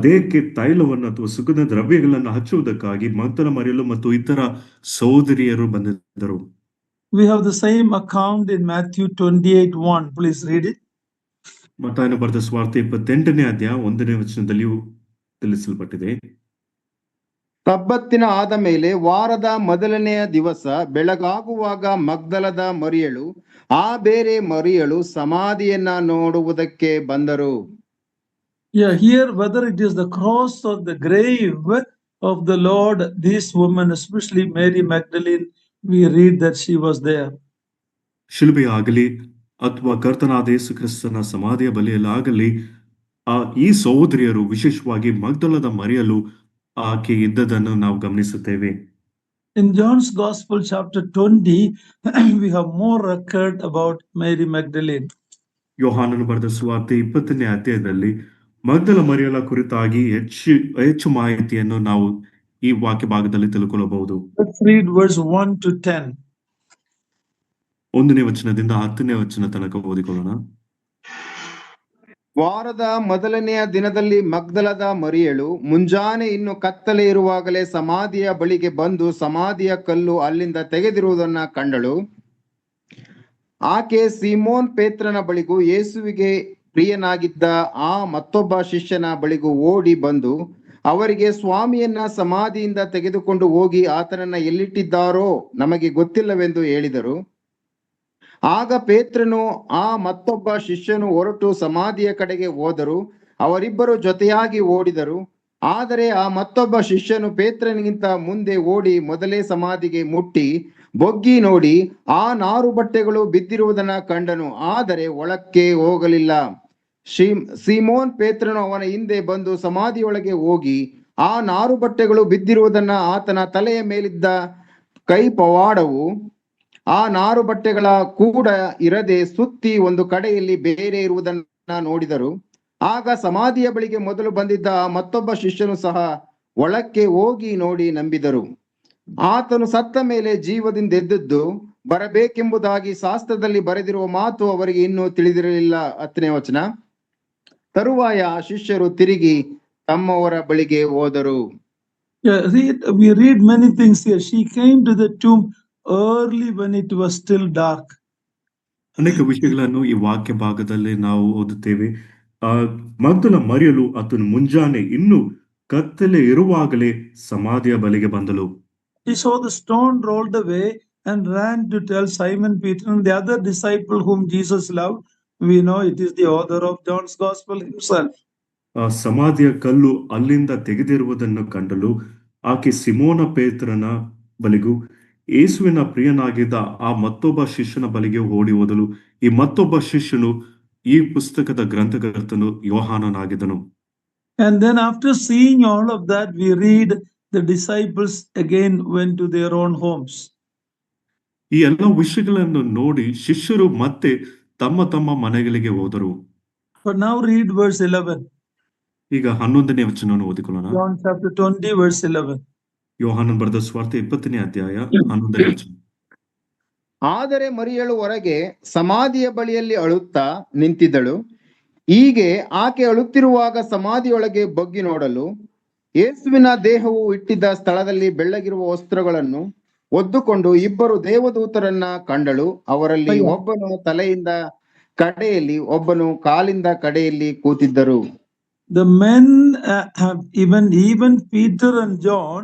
ದೇಹಕ್ಕೆ ತೈಲವನ್ನು ಅಥವಾ ಸುಗಂಧ ದ್ರವ್ಯಗಳನ್ನು ಹಚ್ಚುವುದಕ್ಕಾಗಿ ಮಗ್ದಲ ಮರಿಯಲು ಮತ್ತು ಇತರ ಸಹೋದರಿಯರು ಬಂದಿದ್ದರು. We have the same account in Matthew 28:1. Please read it. ಮತ್ತಾಯನು ಬರೆದ ಸುವಾರ್ತೆ 28ನೇ ಅಧ್ಯಾಯ 1ನೇ ವಚನದಲ್ಲಿಯೂ ತಿಳಿಸಲ್ಪಟ್ಟಿದೆ. ಸಬ್ಬತ್ತಿನ ಆದ ಮೇಲೆ ವಾರದ ಮೊದಲನೆಯ ದಿವಸ ಬೆಳಗಾಗುವಾಗ ಮಗ್ದಲದ ಮರಿಯಳು, ಆ ಬೇರೆ ಮರಿಯಳು ಸಮಾಧಿಯನ್ನ ನೋಡುವುದಕ್ಕೆ ಬಂದರು. Yeah, here whether it is the cross or the grave of the Lord, this woman, especially Mary Magdalene, we read that she was there. ಶಿಲುಬೆ ಆಗಲಿ ಅಥವಾ ಕರ್ತನಾದ ಯೇಸು ಕ್ರಿಸ್ತನ ಸಮಾಧಿಯ ಬಲಿಯಲ್ಲಾಗಲಿ ಈ ಸಹೋದರಿಯರು, ವಿಶೇಷವಾಗಿ ಮಗ್ದಲದ ಮರಿಯಲು ಆಕೆ ಇದ್ದದನ್ನು ನಾವು ಗಮನಿಸುತ್ತೇವೆ. In John's Gospel chapter 20, we have more record about Mary Magdalene. ಯೋಹಾನನು ಬರೆದ ಸುವಾರ್ತೆ 20ನೇ ಅಧ್ಯಾಯದಲ್ಲಿ ಮಗ್ದಲ ಮರಿಯಲ ಕುರಿತಾಗಿ ಹೆಚ್ಚು ಮಾಹಿತಿಯನ್ನು ನಾವು ಈ ವಾಕ್ಯ ಭಾಗದಲ್ಲಿ ತಿಳ್ಕೊಳ್ಳಬಹುದು. Let's read verse 1 to 10. 1ನೇ ವಚನದಿಂದ 10ನೇ ವಚನ ತನಕ ಓದಿಕೊಳ್ಳೋಣ. ವಾರದ ಮೊದಲನೆಯ ದಿನದಲ್ಲಿ ಮಗ್ದಲದ ಮರಿಯಳು ಮುಂಜಾನೆ ಇನ್ನು ಕತ್ತಲೆ ಇರುವಾಗಲೇ ಸಮಾಧಿಯ ಬಳಿಗೆ ಬಂದು ಸಮಾಧಿಯ ಕಲ್ಲು ಅಲ್ಲಿಂದ ತೆಗೆದಿರುವುದನ್ನ ಕಂಡಳು. ಆಕೆ ಸೀಮೋನ್ ಪೇತ್ರನ ಬಳಿಗೂ ಯೇಸುವಿಗೆ ಪ್ರಿಯನಾಗಿದ್ದ ಆ ಮತ್ತೊಬ್ಬ ಶಿಷ್ಯನ ಬಳಿಗೂ ಓಡಿ ಬಂದು ಅವರಿಗೆ, ಸ್ವಾಮಿಯನ್ನ ಸಮಾಧಿಯಿಂದ ತೆಗೆದುಕೊಂಡು ಹೋಗಿ ಆತನನ್ನ ಎಲ್ಲಿಟ್ಟಿದ್ದಾರೋ ನಮಗೆ ಗೊತ್ತಿಲ್ಲವೆಂದು ಹೇಳಿದರು. ಆಗ ಪೇತ್ರನು ಆ ಮತ್ತೊಬ್ಬ ಶಿಷ್ಯನು ಹೊರಟು ಸಮಾಧಿಯ ಕಡೆಗೆ ಹೋದರು. ಅವರಿಬ್ಬರು ಜೊತೆಯಾಗಿ ಓಡಿದರು. ಆದರೆ ಆ ಮತ್ತೊಬ್ಬ ಶಿಷ್ಯನು ಪೇತ್ರನಿಗಿಂತ ಮುಂದೆ ಓಡಿ ಮೊದಲೇ ಸಮಾಧಿಗೆ ಮುಟ್ಟಿ ಬೊಗ್ಗಿ ನೋಡಿ ಆ ನಾರು ಬಟ್ಟೆಗಳು ಬಿದ್ದಿರುವುದನ್ನ ಕಂಡನು, ಆದರೆ ಒಳಕ್ಕೆ ಹೋಗಲಿಲ್ಲ. ಸೀಮೋನ್ ಪೇತ್ರನು ಅವನ ಹಿಂದೆ ಬಂದು ಸಮಾಧಿಯೊಳಗೆ ಹೋಗಿ ಆ ನಾರು ಬಟ್ಟೆಗಳು ಬಿದ್ದಿರುವುದನ್ನ, ಆತನ ತಲೆಯ ಮೇಲಿದ್ದ ಕೈ ಪವಾಡವು ಆ ನಾರು ಬಟ್ಟೆಗಳ ಕೂಡ ಇರದೆ ಸುತ್ತಿ ಒಂದು ಕಡೆಯಲ್ಲಿ ಬೇರೆ ಇರುವುದನ್ನ ನೋಡಿದರು. ಆಗ ಸಮಾಧಿಯ ಬಳಿಗೆ ಮೊದಲು ಬಂದಿದ್ದ ಮತ್ತೊಬ್ಬ ಶಿಷ್ಯನು ಸಹ ಒಳಕ್ಕೆ ಹೋಗಿ ನೋಡಿ ನಂಬಿದರು. ಆತನು ಸತ್ತ ಮೇಲೆ ಜೀವದಿಂದ ಎದ್ದದ್ದು ಬರಬೇಕೆಂಬುದಾಗಿ ಶಾಸ್ತ್ರದಲ್ಲಿ ಬರೆದಿರುವ ಮಾತು ಅವರಿಗೆ ಇನ್ನೂ ತಿಳಿದಿರಲಿಲ್ಲ. 10ನೇ ವಚನ. ತರುವಾಯ ಶಿಷ್ಯರು ತಿರುಗಿ ತಮ್ಮವರ ಬಳಿಗೆ ಹೋದರು. Yeah, we read many things here. She came to the tomb early when it was still dark. ಅನೇಕ ವಿಷಯಗಳನ್ನು ಈ ವಾಕ್ಯ ಭಾಗದಲ್ಲಿ ನಾವು ಓದುತ್ತೇವೆ. ಆ ಮಗ್ದಲ ಮರಿಯಲು ಆತನು ಮುಂಜಾನೆ ಇನ್ನು ಕತ್ತಲೆ ಇರುವಾಗಲೇ ಸಮಾಧಿಯ ಬಳಿಗೆ ಬಂದಳು. She saw the stone rolled away and ran to tell Simon Peter and the other disciple whom Jesus loved. We know it is the author of John's Gospel himself. ಆ ಸಮಾಧಿಯ ಕಲ್ಲು ಅಲ್ಲಿಂದ ತೆಗೆದಿರುವುದನ್ನು ಕಂಡಳು. ಆಕೆ ಸಿಮೋನ ಪೇತ್ರನ ಬಳಿಗೂ ಯೇಸುವಿನ ಪ್ರಿಯನಾಗಿದ್ದ ಆ ಮತ್ತೊಬ್ಬ ಶಿಷ್ಯನ ಬಳಿಗೆ ಓಡಿ ಹೋದಳು. ಈ ಮತ್ತೊಬ್ಬ ಶಿಷ್ಯನು ಈ ಪುಸ್ತಕದ ಗ್ರಂಥಕರ್ತನು ಯೋಹಾನನಾಗಿದ್ದನು. And then after seeing all of that, we read the disciples again went to their own homes. ಈ ಎಲ್ಲ ವಿಷಯಗಳನ್ನು ನೋಡಿ ಶಿಷ್ಯರು ಮತ್ತೆ ತಮ್ಮ ತಮ್ಮ ಮನೆಗಳಿಗೆ ಹೋದರು. But now read verse 11. ಈಗ 11ನೇ ವಚನವನ್ನು ಓದಿಕೊಳ್ಳೋಣ. John chapter 20 verse 11. ಯೋಹಾನನ ಬರೆದ ಸುವಾರ್ತೆ 20ನೇ ಅಧ್ಯಾಯ 11ನೇ ವಚನ. ಆದರೆ ಮರಿಯಳು ಹೊರಗೆ ಸಮಾಧಿಯ ಬಳಿಯಲ್ಲಿ ಅಳುತ್ತಾ ನಿಂತಿದ್ದಳು. ಹೀಗೆ ಆಕೆ ಅಳುತ್ತಿರುವಾಗ ಸಮಾಧಿಯೊಳಗೆ ಬಗ್ಗಿ ನೋಡಲು ಯೇಸುವಿನ ದೇಹವು ಇಟ್ಟಿದ್ದ ಸ್ಥಳದಲ್ಲಿ ಬೆಳ್ಳಗಿರುವ ವಸ್ತ್ರಗಳನ್ನು ಒದ್ದುಕೊಂಡು ಇಬ್ಬರು ದೇವದೂತರನ್ನ ಕಂಡಳು. ಅವರಲ್ಲಿ ಒಬ್ಬನು ತಲೆಯಿಂದ ಕಡೆಯಲ್ಲಿ, ಒಬ್ಬನು ಕಾಲಿಂದ ಕಡೆಯಲ್ಲಿ ಕೂತಿದ್ದರು. The men have even Peter and John,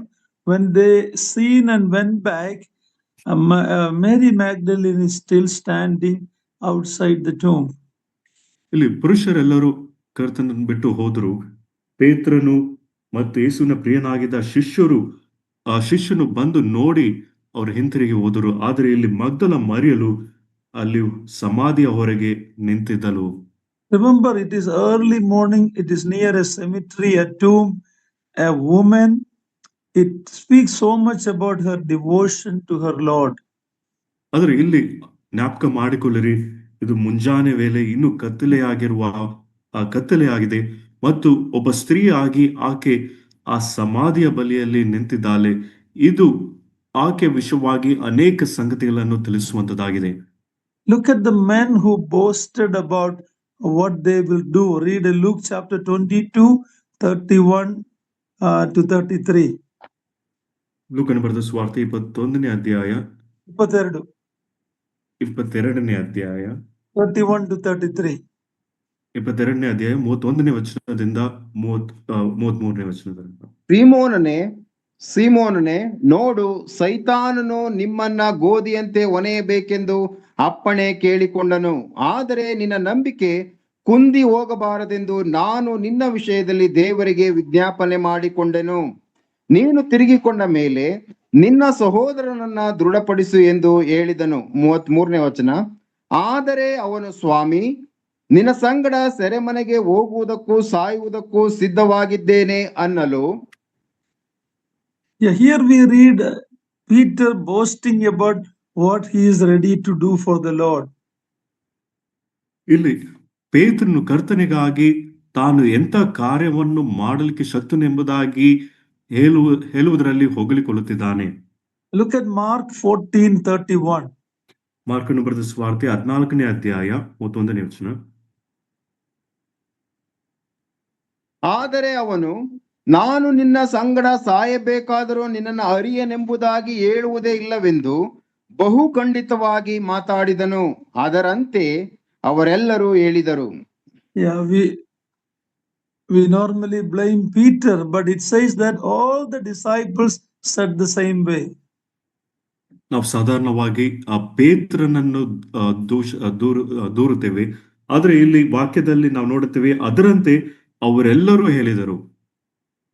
when they seen and went back, Mary Magdalene is still standing outside the tomb. ಇಲ್ಲಿ ಪುರುಷರೆಲ್ಲರೂ ಕರ್ತನನ್ನು ಬಿಟ್ಟು ಹೋದರು. ಪೇತ್ರನು ಮತ್ತು ಯೇಸುವಿನ ಪ್ರಿಯನಾಗಿದ್ದ ಶಿಷ್ಯರು ಆ ಶಿಷ್ಯನು ಬಂದು ನೋಡಿ ಅವರು ಹಿಂತಿರುಗಿ ಹೋದರು. ಆದರೆ ಇಲ್ಲಿ ಮಗ್ದಲ ಮರಿಯಲು ಅಲ್ಲಿ ಸಮಾಧಿಯ ಹೊರಗೆ ನಿಂತಿದ್ದಳು. Remember, it is early morning, it is near a cemetery, a tomb, a woman. It speaks so much about her devotion to her Lord. ಆದರೆ ಇಲ್ಲಿ ಜ್ಞಾಪಕ ಮಾಡಿಕೊಳ್ಳಿರಿ, ಇದು ಮುಂಜಾನೆ ವೇಳೆ ಇನ್ನು ಕತ್ತಲೆಯಾಗಿದೆ ಮತ್ತು ಒಬ್ಬ ಸ್ತ್ರೀಯಾಗಿ ಆಕೆ ಆ ಸಮಾಧಿಯ ಬಳಿಯಲ್ಲಿ ನಿಂತಿದ್ದಾಳೆ. ಇದು ಆಕೆ ವಿಷಯವಾಗಿ ಅನೇಕ ಸಂಗತಿಗಳನ್ನು ತಿಳಿಸುವಂತದ್ದಾಗಿದೆ. Look at the men who boasted about what they will do. Read Luke chapter 22, 31 to 33. ಲೂಕನ ಬರೆದ ಸುವಾರ್ತೆ 21ನೇ ಅಧ್ಯಾಯ 22ನೇ ಅಧ್ಯಾಯ 31 to 33. 22ನೇ ಅಧ್ಯಾಯ 31ನೇ ವಚನದಿಂದ 33ನೇ ವಚನದಿಂದ. ಸೀಮೋನನೇ, ನೋಡು, ಸೈತಾನನು ನಿಮ್ಮನ್ನ ಗೋಧಿಯಂತೆ ಒನೆಯಬೇಕೆಂದು ಅಪ್ಪಣೆ ಕೇಳಿಕೊಂಡನು. ಆದರೆ ನಿನ್ನ ನಂಬಿಕೆ ಕುಂದಿ ಹೋಗಬಾರದೆಂದು ನಾನು ನಿನ್ನ ವಿಷಯದಲ್ಲಿ ದೇವರಿಗೆ ವಿಜ್ಞಾಪನೆ ಮಾಡಿಕೊಂಡೆನು. ನೀನು ತಿರುಗಿಕೊಂಡ ಮೇಲೆ ನಿನ್ನ ಸಹೋದರನನ್ನ ದೃಢಪಡಿಸು ಎಂದು ಹೇಳಿದನು. 33ನೇ ವಚನ. ಆದರೆ ಅವನು, ಸ್ವಾಮಿ, ನಿನ್ನ ಸಂಗಡ ಸೆರೆಮನೆಗೆ ಹೋಗುವುದಕ್ಕೂ ಸಾಯುವುದಕ್ಕೂ ಸಿದ್ಧವಾಗಿದ್ದೇನೆ ಅನ್ನಲು. Here we read Peter boasting about what he is ready to do for the Lord. ಇಲ್ಲಿ ಪೇತ್ರನು ಕರ್ತನಿಗಾಗಿ ತಾನು ಎಂತ ಕಾರ್ಯವನ್ನು ಮಾಡಲಿಕ್ಕೆ ಶಕ್ತನೆಂಬುದಾಗಿ ಹೇಳುವುದರಲ್ಲಿ ಹೊಗಳಿಕೊಳ್ಳುತ್ತಿದ್ದಾನೆ. Look at Mark 14:31. ಮಾರ್ಕನು ಬರೆದ ಸುವಾರ್ತೆ 14ನೇ ಅಧ್ಯಾಯ 31ನೇ ವಚನ. ಆದರೆ ಅವನು, ನಾನು ನಿನ್ನ ಸಂಗಡ ಸಾಯಬೇಕಾದರೂ ನಿನ್ನನ್ನು ಅರಿಯನೆಂಬುದಾಗಿ ಹೇಳುವುದೇ ಇಲ್ಲವೆಂದು ಬಹು ಖಂಡಿತವಾಗಿ ಮಾತಾಡಿದನು. ಅದರಂತೆ ಅವರೆಲ್ಲರೂ ಹೇಳಿದರು. Yeah, we normally blame Peter, but it says that all the disciples said the same way. ನಾವು ಸಾಧಾರಣವಾಗಿ ಆ ಪೇತ್ರನನ್ನು ದೂರುತ್ತೇವೆ, ಆದ್ರೆ ಇಲ್ಲಿ ವಾಕ್ಯದಲ್ಲಿ ನಾವು ನೋಡುತ್ತೇವೆ ಅದರಂತೆ ಅವರೆಲ್ಲರೂ ಹೇಳಿದರು.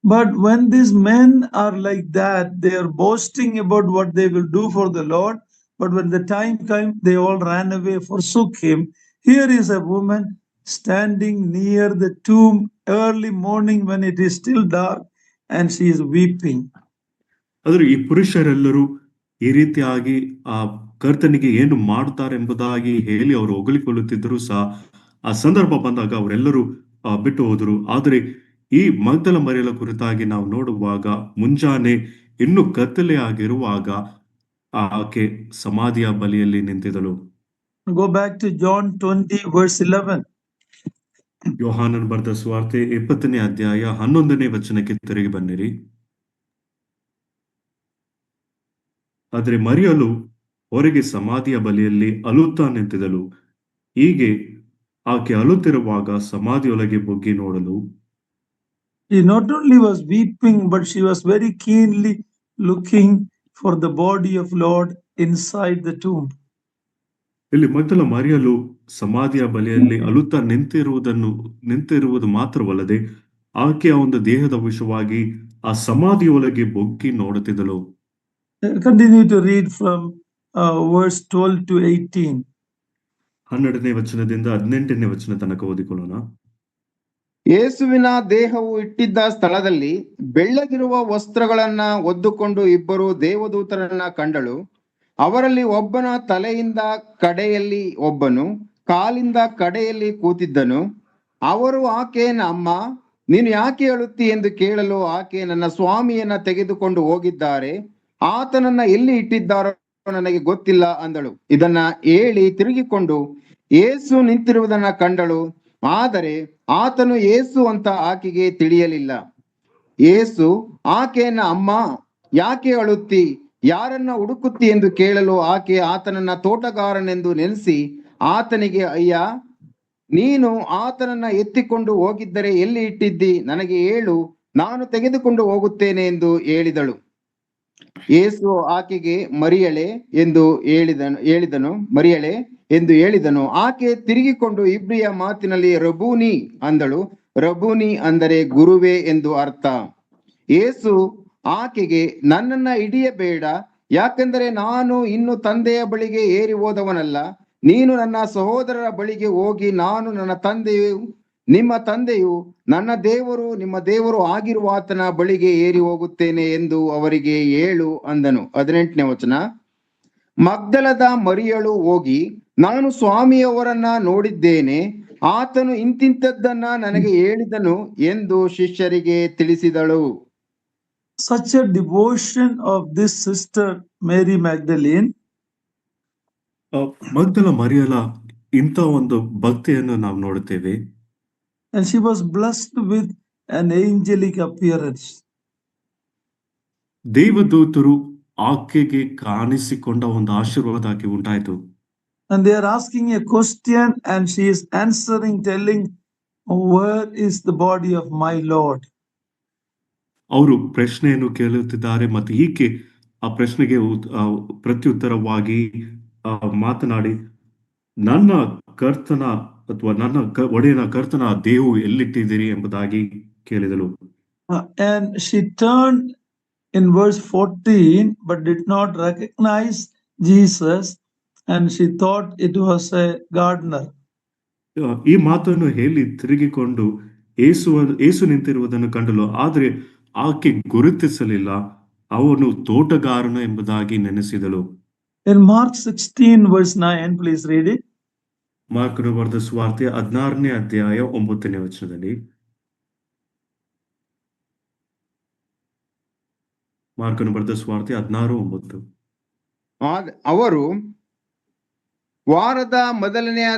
But when these men are like that, they are boasting about what they will do for the Lord, but when the time came, they all ran away, forsook him. Here is a woman standing near the tomb early morning when it is still dark, and she is weeping. ಆದ್ರೆ ಈ ಪುರುಷರೆಲ್ಲರೂ ಈ ರೀತಿಯಾಗಿ ಆ ಕರ್ತನಿಗೆ ಏನು ಮಾಡುತ್ತಾರೆ ಎಂಬುದಾಗಿ ಹೇಳಿ ಅವರು ಹೊಗಳಿಕೊಳ್ಳುತ್ತಿದ್ದರು ಸಹ ಆ ಸಂದರ್ಭ ಬಂದಾಗ ಅವರೆಲ್ಲರೂ ಬಿಟ್ಟು ಹೋದರು. ಆದರೆ ಈ ಮಗ್ದಲ ಮರಿಯಳ ಕುರಿತಾಗಿ ನಾವು ನೋಡುವಾಗ ಮುಂಜಾನೆ ಇನ್ನು ಕತ್ತಲೆಯಾಗಿರುವಾಗ ಆಕೆ ಸಮಾಧಿಯ ಬಳಿಯಲ್ಲಿ ನಿಂತಿದ್ದಳು. Go back to John 20 verse 11. ಯೋಹಾನನ ಬರೆದ ಸುವಾರ್ತೆ 20ನೇ ಅಧ್ಯಾಯ 11ನೇ ವಚನಕ್ಕೆ ತಿರುಗಿ ಬನ್ನಿರಿ. ಆದರೆ ಮರಿಯಲು ಹೊರಗೆ ಸಮಾಧಿಯ ಬಳಿಯಲ್ಲಿ ಅಳುತ್ತಾ ನಿಂತಿದ್ದಳು. ಹೀಗೆ ಆಕೆ ಅಳುತ್ತಿರುವಾಗ ಸಮಾಧಿಯೊಳಗೆ ಬೊಗ್ಗಿ ನೋಡಲು She not only was weeping, but she was very keenly looking for the body of Lord inside the tomb. ಇಲ್ಲಿ ಮೊದಲ ಮರಿಯಲು ಸಮಾಧಿಯ ಬಳಿಯಲ್ಲಿ ಅಳುತ್ತಾ ನಿಂತಿರುವುದು ಮಾತ್ರವಲ್ಲದೆ ಆಕೆಯ ಒಂದು ದೇಹದ ವಿಷಯವಾಗಿ ಆ ಸಮಾಧಿಯೊಳಗೆ ಬೊಗ್ಗಿ ನೋಡುತ್ತಿದ್ದಳು. Continue to read from verse 12 to 18. 12ನೇ ವಚನದಿಂದ 18ನೇ ವಚನ ತನಕ ಓದಿಕೊಳ್ಳೋಣ. ಯೇಸುವಿನ ದೇಹವು ಇಟ್ಟಿದ್ದ ಸ್ಥಳದಲ್ಲಿ ಬೆಳ್ಳಗಿರುವ ವಸ್ತ್ರಗಳನ್ನ ಹೊದ್ದುಕೊಂಡು ಇಬ್ಬರು ದೇವದೂತರನ್ನ ಕಂಡಳು. ಅವರಲ್ಲಿ ಒಬ್ಬನ ತಲೆಯಿಂದ ಕಡೆಯಲ್ಲಿ ಒಬ್ಬನು ಕಾಲಿಂದ ಕಡೆಯಲ್ಲಿ ಕೂತಿದ್ದನು. ಅವರು ಆಕೆ ಅಮ್ಮ, ನೀನು ಯಾಕೆ ಅಳುತ್ತಿ ಎಂದು ಕೇಳಲು ಆಕೆ, ನನ್ನ ಸ್ವಾಮಿಯನ್ನ ತೆಗೆದುಕೊಂಡು ಹೋಗಿದ್ದಾರೆ, ಆತನನ್ನ ಎಲ್ಲಿ ಇಟ್ಟಿದ್ದಾರೋ ನನಗೆ ಗೊತ್ತಿಲ್ಲ ಅಂದಳು. ಇದನ್ನ ಹೇಳಿ ತಿರುಗಿಕೊಂಡು ಯೇಸು ನಿಂತಿರುವುದನ್ನ ಕಂಡಳು. ಆದರೆ ಆತನು ಯೇಸು ಅಂತ ಆಕೆಗೆ ತಿಳಿಯಲಿಲ್ಲ. ಯೇಸು ಆಕೆಯನ್ನ, ಅಮ್ಮ, ಯಾಕೆ ಅಳುತ್ತಿ, ಯಾರನ್ನ ಹುಡುಕುತ್ತಿ ಎಂದು ಕೇಳಲು ಆಕೆ ಆತನನ್ನ ತೋಟಗಾರನೆಂದು ನೆನೆಸಿ ಆತನಿಗೆ, ಅಯ್ಯ, ನೀನು ಆತನನ್ನ ಎತ್ತಿಕೊಂಡು ಹೋಗಿದ್ದರೆ ಎಲ್ಲಿ ಇಟ್ಟಿದ್ದಿ, ನನಗೆ ಹೇಳು, ನಾನು ತೆಗೆದುಕೊಂಡು ಹೋಗುತ್ತೇನೆ ಎಂದು ಹೇಳಿದಳು. ಯೇಸು ಆಕೆಗೆ ಮರಿಯಳೆ ಎಂದು ಹೇಳಿದನು. ಆಕೆ ತಿರುಗಿಕೊಂಡು ಇಬ್ರಿಯ ಮಾತಿನಲ್ಲಿ ರಬೂನಿ ಅಂದಳು. ರಬೂನಿ ಅಂದರೆ ಗುರುವೇ ಎಂದು ಅರ್ಥ. ಯೇಸು ಆಕೆಗೆ, ನನ್ನನ್ನ ಹಿಡಿಯಬೇಡ, ಯಾಕೆಂದರೆ ನಾನು ಇನ್ನು ತಂದೆಯ ಬಳಿಗೆ ಏರಿ ಹೋದವನಲ್ಲ. ನೀನು ನನ್ನ ಸಹೋದರರ ಬಳಿಗೆ ಹೋಗಿ, ನಾನು ನನ್ನ ತಂದೆಯು ನಿಮ್ಮ ತಂದೆಯು, ನನ್ನ ದೇವರು ನಿಮ್ಮ ದೇವರು ಆಗಿರುವ ಆತನ ಬಳಿಗೆ ಏರಿ ಹೋಗುತ್ತೇನೆ ಎಂದು ಅವರಿಗೆ ಹೇಳು ಅಂದನು. 18ನೇ ವಚನ. ಮಗ್ದಲದ ಮರಿಯಳು ಹೋಗಿ, ನಾನು ಸ್ವಾಮಿಯವರನ್ನ ನೋಡಿದ್ದೇನೆ, ಆತನು ಇಂತಿಂತದ್ದನ್ನ ನನಗೆ ಹೇಳಿದನು ಎಂದು ಶಿಷ್ಯರಿಗೆ ತಿಳಿಸಿದಳು. Such a devotion of this sister Mary Magdalene. ಮಗ್ದಲ ಮರಿಯಲ ಇಂಥ ಒಂದು ಭಕ್ತಿಯನ್ನು ನಾವು ನೋಡುತ್ತೇವೆ. And she was blessed with an angelic appearance. ದೇವದೂತರು ಆಕೆಗೆ ಕಾಣಿಸಿಕೊಂಡ ಒಂದು ಆಶೀರ್ವಾದ ಆಕೆ ಉಂಟಾಯಿತು. And they are asking a question and she is answering, telling, where is the body of my Lord? ಅವರು ಪ್ರಶ್ನೆಯನ್ನು ಕೇಳುತ್ತಿದ್ದಾರೆ ಮತ್ತು ಈಕೆ ಆ ಪ್ರಶ್ನೆಗೆ ಪ್ರತ್ಯುತ್ತರವಾಗಿ ಮಾತನಾಡಿ, ನನ್ನ ಕರ್ತನ ಅಥವಾ ನನ್ನ ಒಡೆಯನ ಕರ್ತನ ದೇಹವು ಎಲ್ಲಿಟ್ಟಿದ್ದೀರಿ ಎಂಬುದಾಗಿ ಕೇಳಿದಳು. And she turned in verse 14 but did not recognize Jesus, and she thought it was a gardener. ಈ ಮಾತನ್ನು ಹೇಳಿ ತಿರುಗಿಕೊಂಡು ಏಸು ನಿಂತಿರುವುದನ್ನು ಕಂಡಳು. ಆದರೆ ಆಕೆ ಗುರುತಿಸಲಿಲ್ಲ, ಅವನು ತೋಟಗಾರನು ಎಂಬುದಾಗಿ ನೆನೆಸಿದಳು. In Mark 16 verse 9, please read it. ಮಾರ್ಕನು ಬರೆದ ಸುವಾರ್ತೆ 16ನೇ ಅಧ್ಯಾಯ 9ನೇ ವಚನದಲ್ಲಿ. ಮಾರ್ಕನು ಬರೆದ ಸುವಾರ್ತೆ 16:9. ಅವರು ವಾರದ ಮೊದಲನೆಯ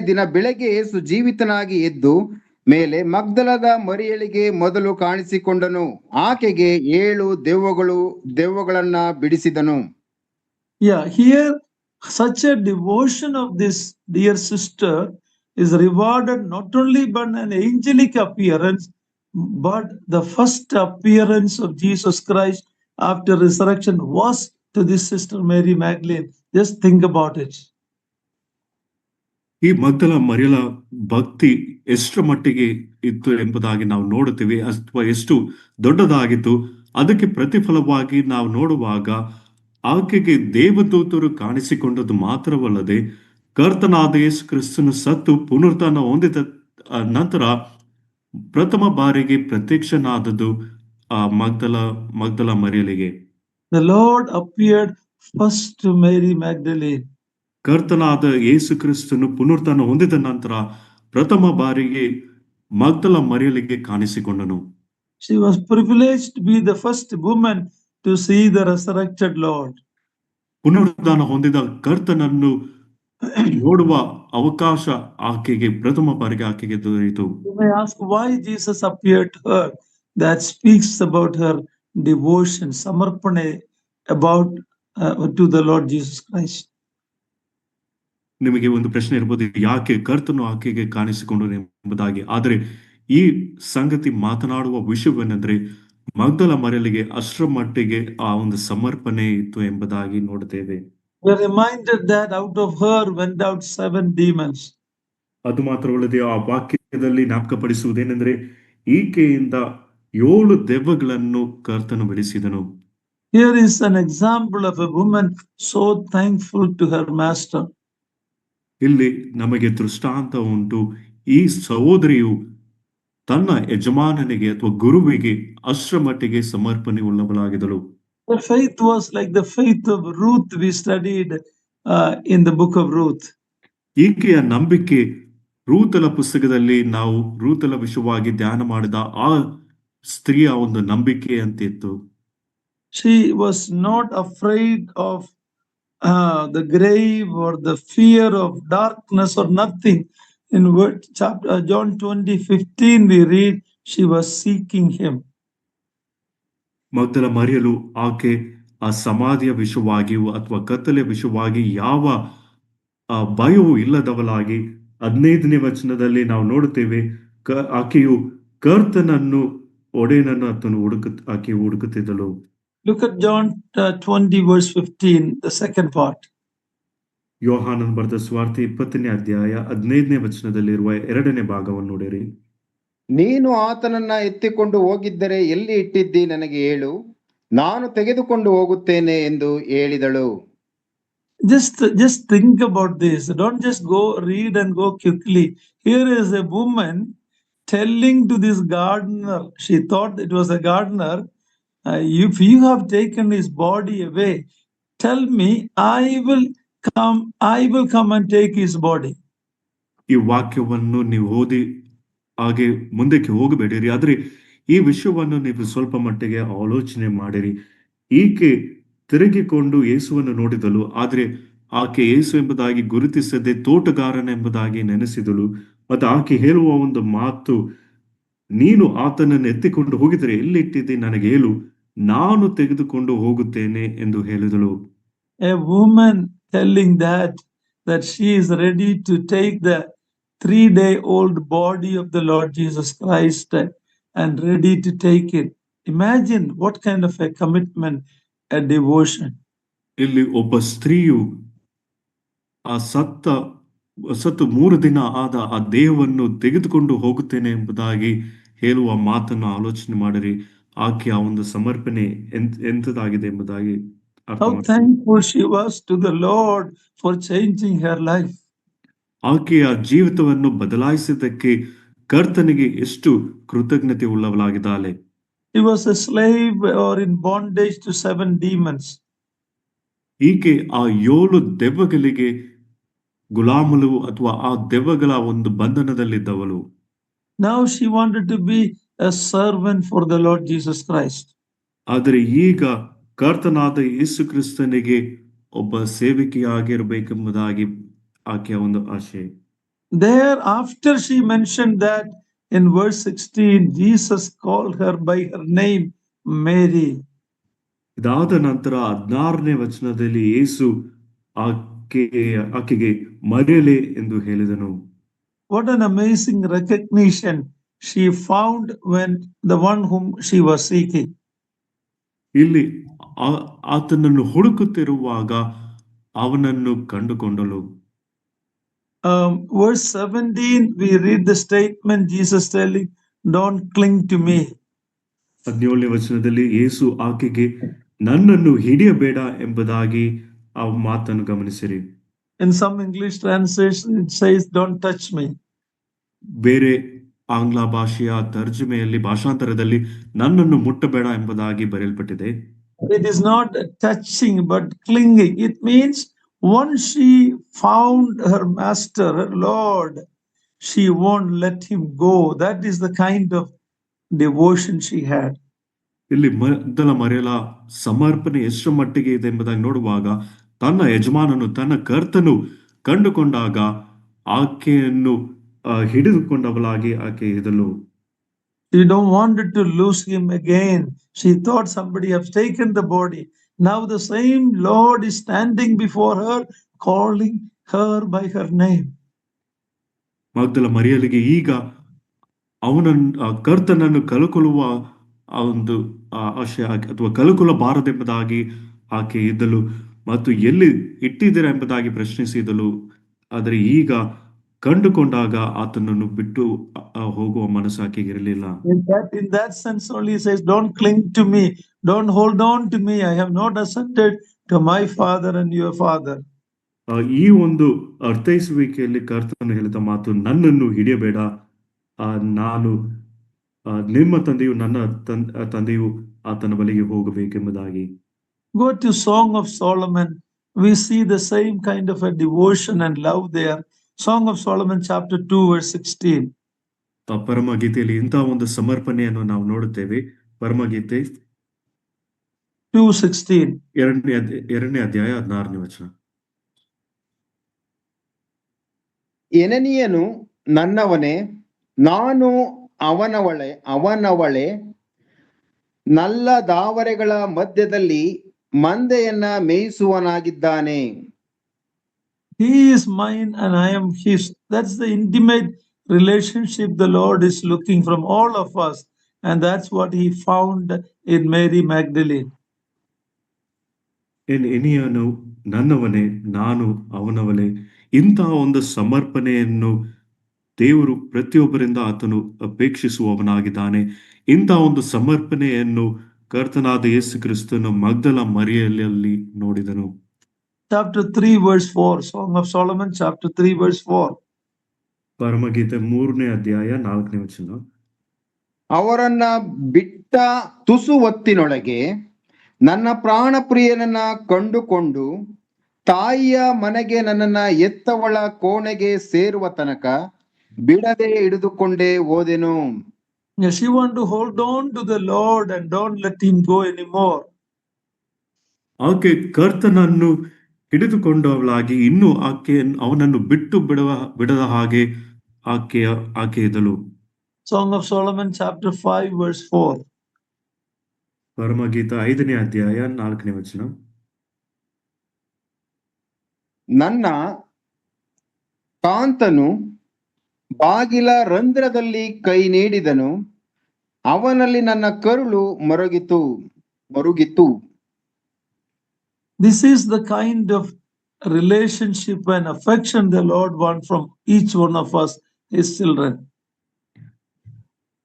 ದಿನ ಬೆಳಗ್ಗೆ ಯೇಸು ಜೀವಿತನಾಗಿ ಎದ್ದು ಮೇಲೆ ಮಗ್ದಲದ ಮರಿಯಳಿಗೆ ಮೊದಲು ಕಾಣಿಸಿಕೊಂಡನು. ಆಕೆಗೆ 7 ದೆವ್ವಗಳನ್ನ ಬಿಡಿಸಿದನು. Yeah, here such a devotion of this dear sister is rewarded not only by an angelic appearance, but the first appearance of Jesus Christ after resurrection was to this sister Mary Magdalene. Just think about it. ಈ ಮಗ್ದಲ ಮರಿಯಳ ಭಕ್ತಿ ಎಷ್ಟರ ಮಟ್ಟಿಗೆ ಇತ್ತು ಎಂಬುದಾಗಿ ನಾವು ನೋಡುತ್ತೇವೆ, ಅಥವಾ ಎಷ್ಟು ದೊಡ್ಡದಾಗಿತ್ತು. ಅದಕ್ಕೆ ಪ್ರತಿಫಲವಾಗಿ ನಾವು ನೋಡುವಾಗ ಆಕೆಗೆ ದೇವದೂತರು ಕಾಣಿಸಿಕೊಂಡದ್ದು ಮಾತ್ರವಲ್ಲದೆ ಕರ್ತನಾದ ಯೇಸು ಕ್ರಿಸ್ತನು ಸತ್ತು ಪುನರುತ್ಥಾನ ಹೊಂದಿದ ನಂತರ ಪ್ರಥಮ ಬಾರಿಗೆ ಪ್ರತ್ಯಕ್ಷನಾದದ್ದು ಮಗ್ದಲ ಮರಿಯಳಿಗೆ. The Lord appeared first to Mary Magdalene. ಕರ್ತನಾದ ಯೇಸು ಕ್ರಿಸ್ತನು ಪುನರುತ್ಥಾನ ಹೊಂದಿದ ನಂತರ ಪ್ರಥಮ ಬಾರಿಗೆ ಮಗ್ದಲ ಮರಿಯಳಿಗೆ ಕಾಣಿಸಿಕೊಂಡನು. She was privileged to be the first woman to see the resurrected Lord. ಪುನರುತ್ಥಾನ ಹೊಂದಿದ ಕರ್ತನನ್ನು ನೋಡುವ ಅವಕಾಶ ಆಕೆಗೆ ಪ್ರಥಮ ಬಾರಿಗೆ ಆಕೆಗೆ ದೊರೆಯಿತು. You may ask why Jesus appeared to her. That speaks about her devotion, samarpane, about to the Lord Jesus Christ. ನಿಮಗೆ ಒಂದು ಪ್ರಶ್ನೆ ಇರ್ಬೋದು, ಯಾಕೆ ಕರ್ತನು ಆಕೆಗೆ ಕಾಣಿಸಿಕೊಂಡನು ಎಂಬುದಾಗಿ. ಆದರೆ ಈ ಸಂಗತಿ ಮಾತನಾಡುವ ವಿಷಯವೇನೆಂದ್ರೆ, ಮಗ್ದಲ ಮರಿಯಳಿಗೆ ಅಷ್ಟರ ಮಟ್ಟಿಗೆ ಆ ಒಂದು ಸಮರ್ಪಣೆ ಇತ್ತು ಎಂಬುದಾಗಿ ನೋಡುತ್ತೇವೆ. We are reminded that out of her went out 7 demons. ಅದು ಮಾತ್ರವಲ್ಲದೆ ಆ ವಾಕ್ಯದಲ್ಲಿ ಜ್ಞಾಪಕಪಡಿಸುವುದೇನೆಂದ್ರೆ, ಈಕೆಯಿಂದ 7 ದೆವ್ವಗಳನ್ನು ಕರ್ತನು ಬಿಡಿಸಿದನು. Here is an example of a woman so thankful to her master. ಇಲ್ಲಿ ನಮಗೆ ದೃಷ್ಟಾಂತ ಉಂಟು. ಈ ಸಹೋದರಿಯು ತನ್ನ ಯಜಮಾನನಿಗೆ ಅಥವಾ ಗುರುವಿಗೆ ಅಷ್ಟರ ಮಟ್ಟಿಗೆ ಸಮರ್ಪಣೆ ಉಳ್ಳವಳಾಗಿದ್ದಳು. Her faith was like the faith of Ruth we studied in the book of Ruth. ಈಕೆಯ ನಂಬಿಕೆ ರೂತಲ ಪುಸ್ತಕದಲ್ಲಿ ನಾವು ರೂತಲ ವಿಷಯವಾಗಿ ಧ್ಯಾನ ಮಾಡಿದ ಆ ಸ್ತ್ರೀಯ ಒಂದು ನಂಬಿಕೆ ಅಂತಿತ್ತು. She was not afraid of the grave or the fear of darkness or nothing. In John 20:15 we read she was seeking him. ಮಗ್ದಲ ಮರಿಯಳು ಆಕೆ ಆ ಸಮಾಧಿಯ ವಿಷಯವಾಗಿಯೂ ಅಥವಾ ಕತ್ತಲೆಯ ವಿಷಯವಾಗಿ ಯಾವ ಭಯವೂ ಇಲ್ಲದವಳಾಗಿ 15ನೇ ವಚನದಲ್ಲಿ ನಾವು ನೋಡುತ್ತೇವೆ, ಆಕೆಯು ಕರ್ತನನ್ನು ಒಡೆಯನನ್ನು ಆಕೆ ಹುಡುಕುತ್ತಿದ್ದಳು. Look at John 20:15, the second part. ಯೋಹಾನನ್ ಬರೆದ ಸುವಾರ್ತೆ 20ನೇ ಅಧ್ಯಾಯ 15ನೇ ವಚನದಲ್ಲಿರುವ 2ನೇ ಭಾಗವನ್ನು ನೋಡಿರಿ. ನೀನು ಆತನನ್ನ ಎತ್ತಿಕೊಂಡು ಹೋಗಿದ್ದರೆ ಎಲ್ಲಿ ಇಟ್ಟಿದ್ದಿ ನನಗೆ ಹೇಳು, ನಾನು ತೆಗೆದುಕೊಂಡು ಹೋಗುತ್ತೇನೆ ಎಂದು ಹೇಳಿದಳು. Just think about this. Don't just go read and go quickly. Here is a woman telling to this gardener. She thought it was a gardener. If you have taken his body away, tell me, I will come and take his body. ಈ ವಾಕ್ಯವನ್ನು ನೀವು ಓದಿ ಹಾಗೆ ಮುಂದಕ್ಕೆ ಹೋಗಬೇಡಿರಿ, ಆದ್ರೆ ಈ ವಿಷಯವನ್ನು ನೀವು ಸ್ವಲ್ಪ ಮಟ್ಟಿಗೆ ಆಲೋಚನೆ ಮಾಡಿರಿ. ಈಕೆ ತಿರುಗಿಕೊಂಡು ಯೇಸುವನ್ನು ನೋಡಿದಳು, ಆದ್ರೆ ಆಕೆ ಯೇಸು ಎಂಬುದಾಗಿ ಗುರುತಿಸದೆ ತೋಟಗಾರನ ಎಂಬುದಾಗಿ ನೆನೆಸಿದಳು. ಮತ್ತು ಆಕೆ ಹೇಳುವ ಒಂದು ಮಾತು, ನೀನು ಆತನನ್ನು ಎತ್ತಿಕೊಂಡು ಹೋಗಿದರೆ ಎಲ್ಲಿಟ್ಟಿದ್ದೆ ನನಗೆ ಹೇಳು, ನಾನು ತೆಗೆದುಕೊಂಡು ಹೋಗುತ್ತೇನೆ ಎಂದು ಹೇಳಿದಳು. A woman telling that she is ready to take the 3-day-old body of the Lord Jesus Christ and ready to take it. Imagine what kind of a commitment, a devotion. ಇಲ್ಲಿ ಒಬ್ಬ ಸ್ತ್ರೀಯು ಆ ಸತ್ತು 3 ದಿನ ಆದ ಆ ದೇಹವನ್ನು ತೆಗೆದುಕೊಂಡು ಹೋಗುತ್ತೇನೆ ಎಂಬುದಾಗಿ ಹೇಳುವ ಮಾತನ್ನು ಆಲೋಚನೆ ಮಾಡಿರಿ. ಆಕೆ ಆ ಒಂದು ಸಮರ್ಪಣೆ ಎಂತದಾಗಿದೆ ಎಂಬುದಾಗಿ How thankful she was to the Lord for changing her life. ಆಕೆಯ ಜೀವಿತವನ್ನು ಬದಲಾಯಿಸಿದ್ದಕ್ಕೆ ಕರ್ತನಿಗೆ ಎಷ್ಟು ಕೃತಜ್ಞತೆ ಉಳ್ಳವಳಾಗಿದ್ದಾಳೆ. He was a slave or in bondage to 7 demons. ಈಕೆ ಆ 7 ದೆವ್ವಗಳಿಗೆ ಗುಲಾಮಳು ಅಥವಾ ಆ ದೆವ್ವಗಳ ಒಂದು ಬಂಧನದಲ್ಲಿದ್ದವಳು. Now she wanted to be a servant for the Lord Jesus Christ. ಆದರೆ ಈಗ ಕರ್ತನಾದ ಯೇಸು ಕ್ರಿಸ್ತನಿಗೆ ಒಬ್ಬ ಸೇವಕಿಯಾಗಿರಬೇಕೆಂಬುದಾಗಿ ಆಕೆಯ ಒಂದು ಆಶೆ. There after she mentioned that in verse 16, Jesus called her by her name Mary. ಇದಾದ ನಂತರ 16ನೇ ವಚನದಲ್ಲಿ ಯೇಸು ಆಕೆಗೆ ಮರಿಯಳೇ ಎಂದು ಹೇಳಿದನು. What an amazing recognition she found when the one whom she was seeking. ಇಲ್ಲಿ ಆತನನ್ನು ಹುಡುಕುತ್ತಿರುವಾಗ ಅವನನ್ನು ಕಂಡುಕೊಂಡಳು. Verse 17, we read the statement Jesus telling, don't cling to me. 17ನೇ ವಚನದಲ್ಲಿ ಯೇಸು ಆಕೆಗೆ ನನ್ನನ್ನು ಹಿಡಿಯಬೇಡ ಎಂಬುದಾಗಿ ಆ ಮಾತನ್ನು ಗಮನಿಸಿರಿ. In some English translation it says don't touch me. ಬೇರೆ ಆಂಗ್ಲ ಭಾಷೆಯ ತರ್ಜುಮೆಯಲ್ಲಿ ಭಾಷಾಂತರದಲ್ಲಿ ನನ್ನನ್ನು ಮುಟ್ಟಬೇಡ ಎಂಬುದಾಗಿ ಬರೆಯಲ್ಪಟ್ಟಿದೆ. It is not touching but clinging. It means once she found her master, her Lord, she won't let him go. That is the kind of devotion she had. ಇಲ್ಲಿ ಮಗ್ದಲ ಮರಿಯಳ ಸಮರ್ಪಣೆ ಎಷ್ಟು ಮಟ್ಟಿಗೆ ಇದೆ ಎಂಬುದಾಗಿ ನೋಡುವಾಗ, ತನ್ನ ಯಜಮಾನನು ತನ್ನ ಕರ್ತನು ಕಂಡುಕೊಂಡಾಗ ಆಕೆಯನ್ನು ಹಿಡಿದುಕೊಂಡವಳಾಗಿ ಆಕೆ ಇದ್ದಳು. She don't wanted to lose him again. She thought somebody has taken the body. Now the same Lord is standing before her, calling her by her name. ಮಗ್ದಲ ಮರಿಯಲಿಗೆ ಈಗ ಕರ್ತನನ್ನು ಕಲಕೊಳುವ ಆ ಒಂದು ಆಶಯ ಅಥವಾ ಕಲಕೊಲಬಾರದೆಂಬುದಾಗಿ ಆಕೆ ಇದ್ದಳು ಮತ್ತು ಎಲ್ಲಿ ಇಟ್ಟಿದ್ದೀರಾ ಎಂಬುದಾಗಿ ಪ್ರಶ್ನಿಸಿದಳು. ಆದರೆ ಈಗ ಕಂಡುಕೊಂಡಾಗ ಆತನನ್ನು ಬಿಟ್ಟು ಹೋಗುವ ಮನಸ್ಸು ಆಕೆಗೆ ಇರಲಿಲ್ಲ. In that sense only he says, don't cling to me, don't hold on to me, I have not ascended to my Father and your Father. ಈ ಒಂದು ಅರ್ಥೈಸುವಿಕೆಯಲ್ಲಿ ಕರ್ತನು ಹೇಳಿದ ಮಾತು, ನನ್ನನ್ನು ಹಿಡಿಯಬೇಡ, ನಾನು ನಿಮ್ಮ ತಂದೆಯು ನನ್ನ ತಂದೆಯು ಆತನ ಬಳಿಗೆ ಹೋಗಬೇಕೆಂಬುದಾಗಿ. Go to Song of Solomon, we see the same kind of a devotion and love there. Song of Solomon chapter 2 verse 16. ಪರಮಗೀತೆಯಲ್ಲಿ ಇಂತಹ ಒಂದು ಸಮರ್ಪಣೆಯನ್ನು ನಾವು ನೋಡುತ್ತೇವೆ. ಪರಮಗೀತೆ 2:16. ಎರಡನೇ ಅಧ್ಯಾಯ 16ನೇ ವಚನ. ಎನನಿಯನು ನನ್ನವನೇ, ನಾನು ಅವನವಳೆ, ನಲ್ಲ ದಾವರೆಗಳ ಮಧ್ಯದಲ್ಲಿ ಮಂದೆಯನ್ನ ಮೇಯಿಸುವನಾಗಿದ್ದಾನೆ. He is mine and I am his. That's the intimate relationship the Lord is looking from all of us, and that's what he found in Mary Magdalene. ಎನಿಯನು ನನ್ನವನೇ, ನಾನು ಅವನವಳೆ, ಇಂತಹ ಒಂದು ಸಮರ್ಪಣೆಯನ್ನು ದೇವರು ಪ್ರತಿಯೊಬ್ಬರಿಂದ ಆತನು ಅಪೇಕ್ಷಿಸುವವನಾಗಿದ್ದಾನೆ. ಇಂತಹ ಒಂದು ಸಮರ್ಪಣೆಯನ್ನು ಕರ್ತನಾದ ಯೇಸು ಕ್ರಿಸ್ತನು ಮಗ್ದಲ ಮರಿಯಲಲ್ಲಿ ನೋಡಿದನು. Chapter 3 verse 4, Song of Solomon chapter 3 verse 4. ಪರಮಗೀತೆ 3ನೇ ಅಧ್ಯಾಯ 4ನೇ ವಚನ. ಅವರನ್ನ ಬಿಟ್ಟ ತುಸು ಹೊತ್ತಿನೊಳಗೆ ನನ್ನ ಪ್ರಾಣ ಪ್ರಿಯನನ್ನ ಕಂಡುಕೊಂಡು ತಾಯಿಯ ಮನೆಗೆ ನನ್ನನ್ನ ಎತ್ತವಳ ಕೋಣೆಗೆ ಸೇರುವ ತನಕ ಬಿಡದೆ ಹಿಡಿದುಕೊಂಡೇ ಹೋದೆನು. Yes, she want to hold on to the Lord and don't let him go anymore. ಆಕೆ ಕರ್ತನನ್ನು ಹಿಡಿದುಕೊಂಡವಳಾಗಿ ಇನ್ನು ಅವನನ್ನು ಬಿಟ್ಟು ಬಿಡದ ಹಾಗೆ ಆಕೆ ಇದ್ದಳು. Song of Solomon chapter 5 verse 4. ಪರಮಗೀತ 5ನೇ ಅಧ್ಯಾಯ 4ನೇ ವಚನ. ನನ್ನ ಕಾಂತನು ಬಾಗಿಲ ರಂಧ್ರದಲ್ಲಿ ಕೈ ನೀಡಿದನು, ಅವನಲ್ಲಿ ನನ್ನ ಕರುಳು ಮರುಗಿತು. This is the kind of relationship and affection the Lord wants from each one of us, his children.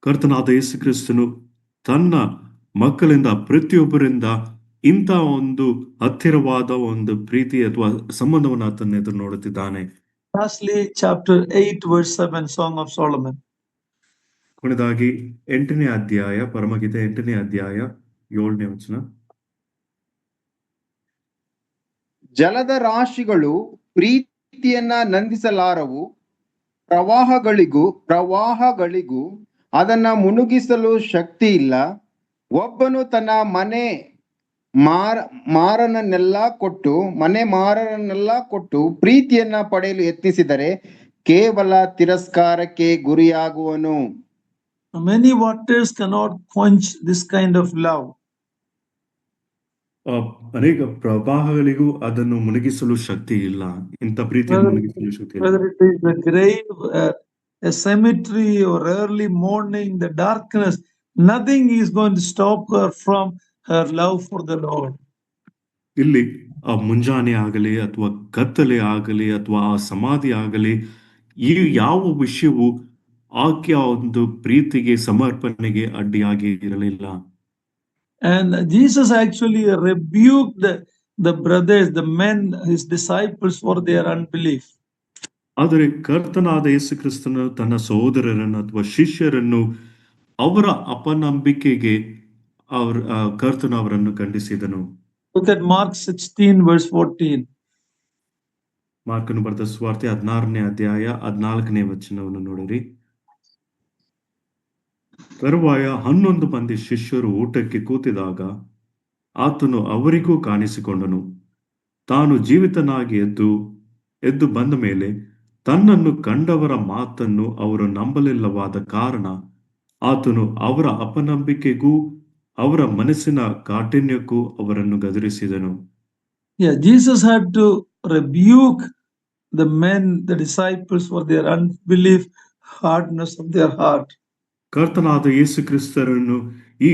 ಕರ್ತನಾದ ಯೇಸು ಕ್ರಿಸ್ತನು ತನ್ನ ಮಕ್ಕಳಿಂದ ಪ್ರತಿಯೊಬ್ಬರಿಂದ ಇಂಥ ಒಂದು ಹತ್ತಿರವಾದ ಒಂದು ಪ್ರೀತಿ ಅಥವಾ ಸಂಬಂಧವನ್ನು ಆತನ ಎದುರು ನೋಡುತ್ತಿದ್ದಾನೆ. Lastly, chapter 8 verse 7, Song of Solomon. ಕೊನೆಯದಾಗಿ 8ನೇ ಅಧ್ಯಾಯ, ಪರಮಗೀತೆ 8ನೇ ಅಧ್ಯಾಯ 7ನೇ ವಚನ. ಜಲದ ರಾಶಿಗಳು ಪ್ರೀತಿಯನ್ನ ನಂದಿಸಲಾರವು, ಪ್ರವಾಹಗಳಿಗೂ ಅದನ್ನ ಮುನುಗಿಸಲು ಶಕ್ತಿ ಇಲ್ಲ. ಒಬ್ಬನು ತನ್ನ ಮನೆ ಮಾರನನ್ನೆಲ್ಲ ಕೊಟ್ಟು ಪ್ರೀತಿಯನ್ನ ಪಡೆಯಲು ಯತ್ನಿಸಿದರೆ ಕೇವಲ ತಿರಸ್ಕಾರಕ್ಕೆ ಗುರಿಯಾಗುವನು. Many waters cannot quench this kind of love. ಅನೇಕ ಪ್ರವಾಹಗಳಿಗೂ ಅದನ್ನು ಮುಳುಗಿಸಲು ಶಕ್ತಿ ಇಲ್ಲ. ಇಂಥ ಪ್ರೀತಿಯನ್ನು ಮುಳುಗಿಸಲು ಶಕ್ತಿ ಇಲ್ಲ. Whether it is the grave, a cemetery, or early morning, the darkness, nothing is going to stop her from her love for the Lord. ಇಲ್ಲಿ ಆ ಮುಂಜಾನೆ ಆಗಲಿ ಅಥವಾ ಕತ್ತಲೆ ಆಗಲಿ ಅಥವಾ ಆ ಸಮಾಧಿ ಆಗಲಿ, ಈ ಯಾವ ವಿಷಯವು ಆಕೆಯ ಒಂದು ಪ್ರೀತಿಗೆ ಸಮರ್ಪಣೆಗೆ ಅಡ್ಡಿಯಾಗಿ ಇರಲಿಲ್ಲ. And Jesus actually rebuked the brothers, the men, his disciples, for their unbelief. ಆದರೆ ಕರ್ತನಾದ ಯೇಸು ಕ್ರಿಸ್ತನು ತನ್ನ ಸಹೋದರರನ್ನು ಅಥವಾ ಶಿಷ್ಯರನ್ನು ಅವರ ಅಪನಂಬಿಕೆಗೆ ಕರ್ತನು ಅವರನ್ನು ಖಂಡಿಸಿದನು. Look at Mark 16 verse 14. ಮಾರ್ಕನು ಬರೆದ ಸುವಾರ್ತೆ 16ನೇ ಅಧ್ಯಾಯ 14ನೇ ವಚನವನ್ನು ನೋಡಿರಿ. ತರುವಾಯ 11 ಮಂದಿ ಶಿಷ್ಯರು ಊಟಕ್ಕೆ ಕೂತಿದಾಗ ಆತನು ಅವರಿಗೂ ಕಾಣಿಸಿಕೊಂಡನು. ತಾನು ಜೀವಿತನಾಗಿ ಎದ್ದು ಬಂದ ಮೇಲೆ ತನ್ನನ್ನು ಕಂಡವರ ಮಾತನ್ನು ಅವರು ನಂಬಲಿಲ್ಲವಾದ ಕಾರಣ ಆತನು ಅವರ ಅಪನಂಬಿಕೆಗೂ ಅವರ ಮನಸ್ಸಿನ ಕಾಠಿಣ್ಯಕ್ಕೂ ಅವರನ್ನು ಗದರಿಸಿದನು. Yeah, Jesus had to rebuke the men, the disciples, for their unbelief, hardness of their heart. ಕರ್ತನಾದ ಯೇಸು ಕ್ರಿಸ್ತರನ್ನು, ಈ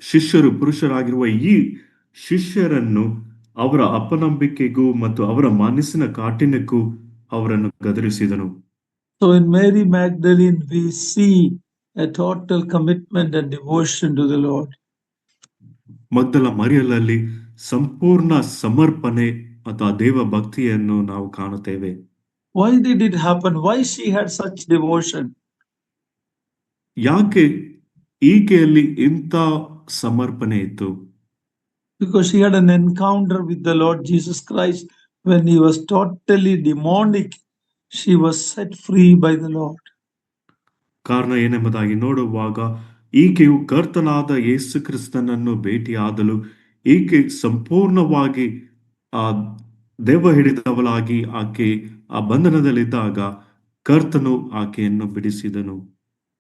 ಶಿಷ್ಯರು, ಪುರುಷರಾಗಿರುವ ಈ ಶಿಷ್ಯರನ್ನು ಅವರ ಅಪನಂಬಿಕೆಗೂ ಮತ್ತು ಅವರ ಮನಸ್ಸಿನ ಕಾಠಿಣ್ಯಕ್ಕೂ ಅವರನ್ನು ಗದರಿಸಿದನು. So in Mary Magdalene, we see a total commitment and devotion to the Lord. ಮಗ್ದಲ ಮರಿಯಲಲ್ಲಿ ಸಂಪೂರ್ಣ ಸಮರ್ಪಣೆ ಅಥವಾ ದೇವ ಭಕ್ತಿಯನ್ನು ನಾವು ಕಾಣುತ್ತೇವೆ. Why did it happen? Why she had such devotion? ಯಾಕೆ ಈಕೆಯಲ್ಲಿ ಇಂಥ ಸಮರ್ಪಣೆ ಇತ್ತು? Because she had an encounter with the Lord Jesus Christ when he was totally demonic. She was set free by the Lord. ಕಾರಣ ಏನೆಂಬುದಾಗಿ ನೋಡುವಾಗ, ಈಕೆಯು ಕರ್ತನಾದ ಯೇಸು ಕ್ರಿಸ್ತನನ್ನು ಭೇಟಿಯಾದಲು ಈಕೆ ಸಂಪೂರ್ಣವಾಗಿ ಆ ದೆವ್ವ ಹಿಡಿದವಳಾಗಿ ಆಕೆ ಆ ಬಂಧನದಲ್ಲಿದ್ದಾಗ ಕರ್ತನು ಆಕೆಯನ್ನು ಬಿಡಿಸಿದನು.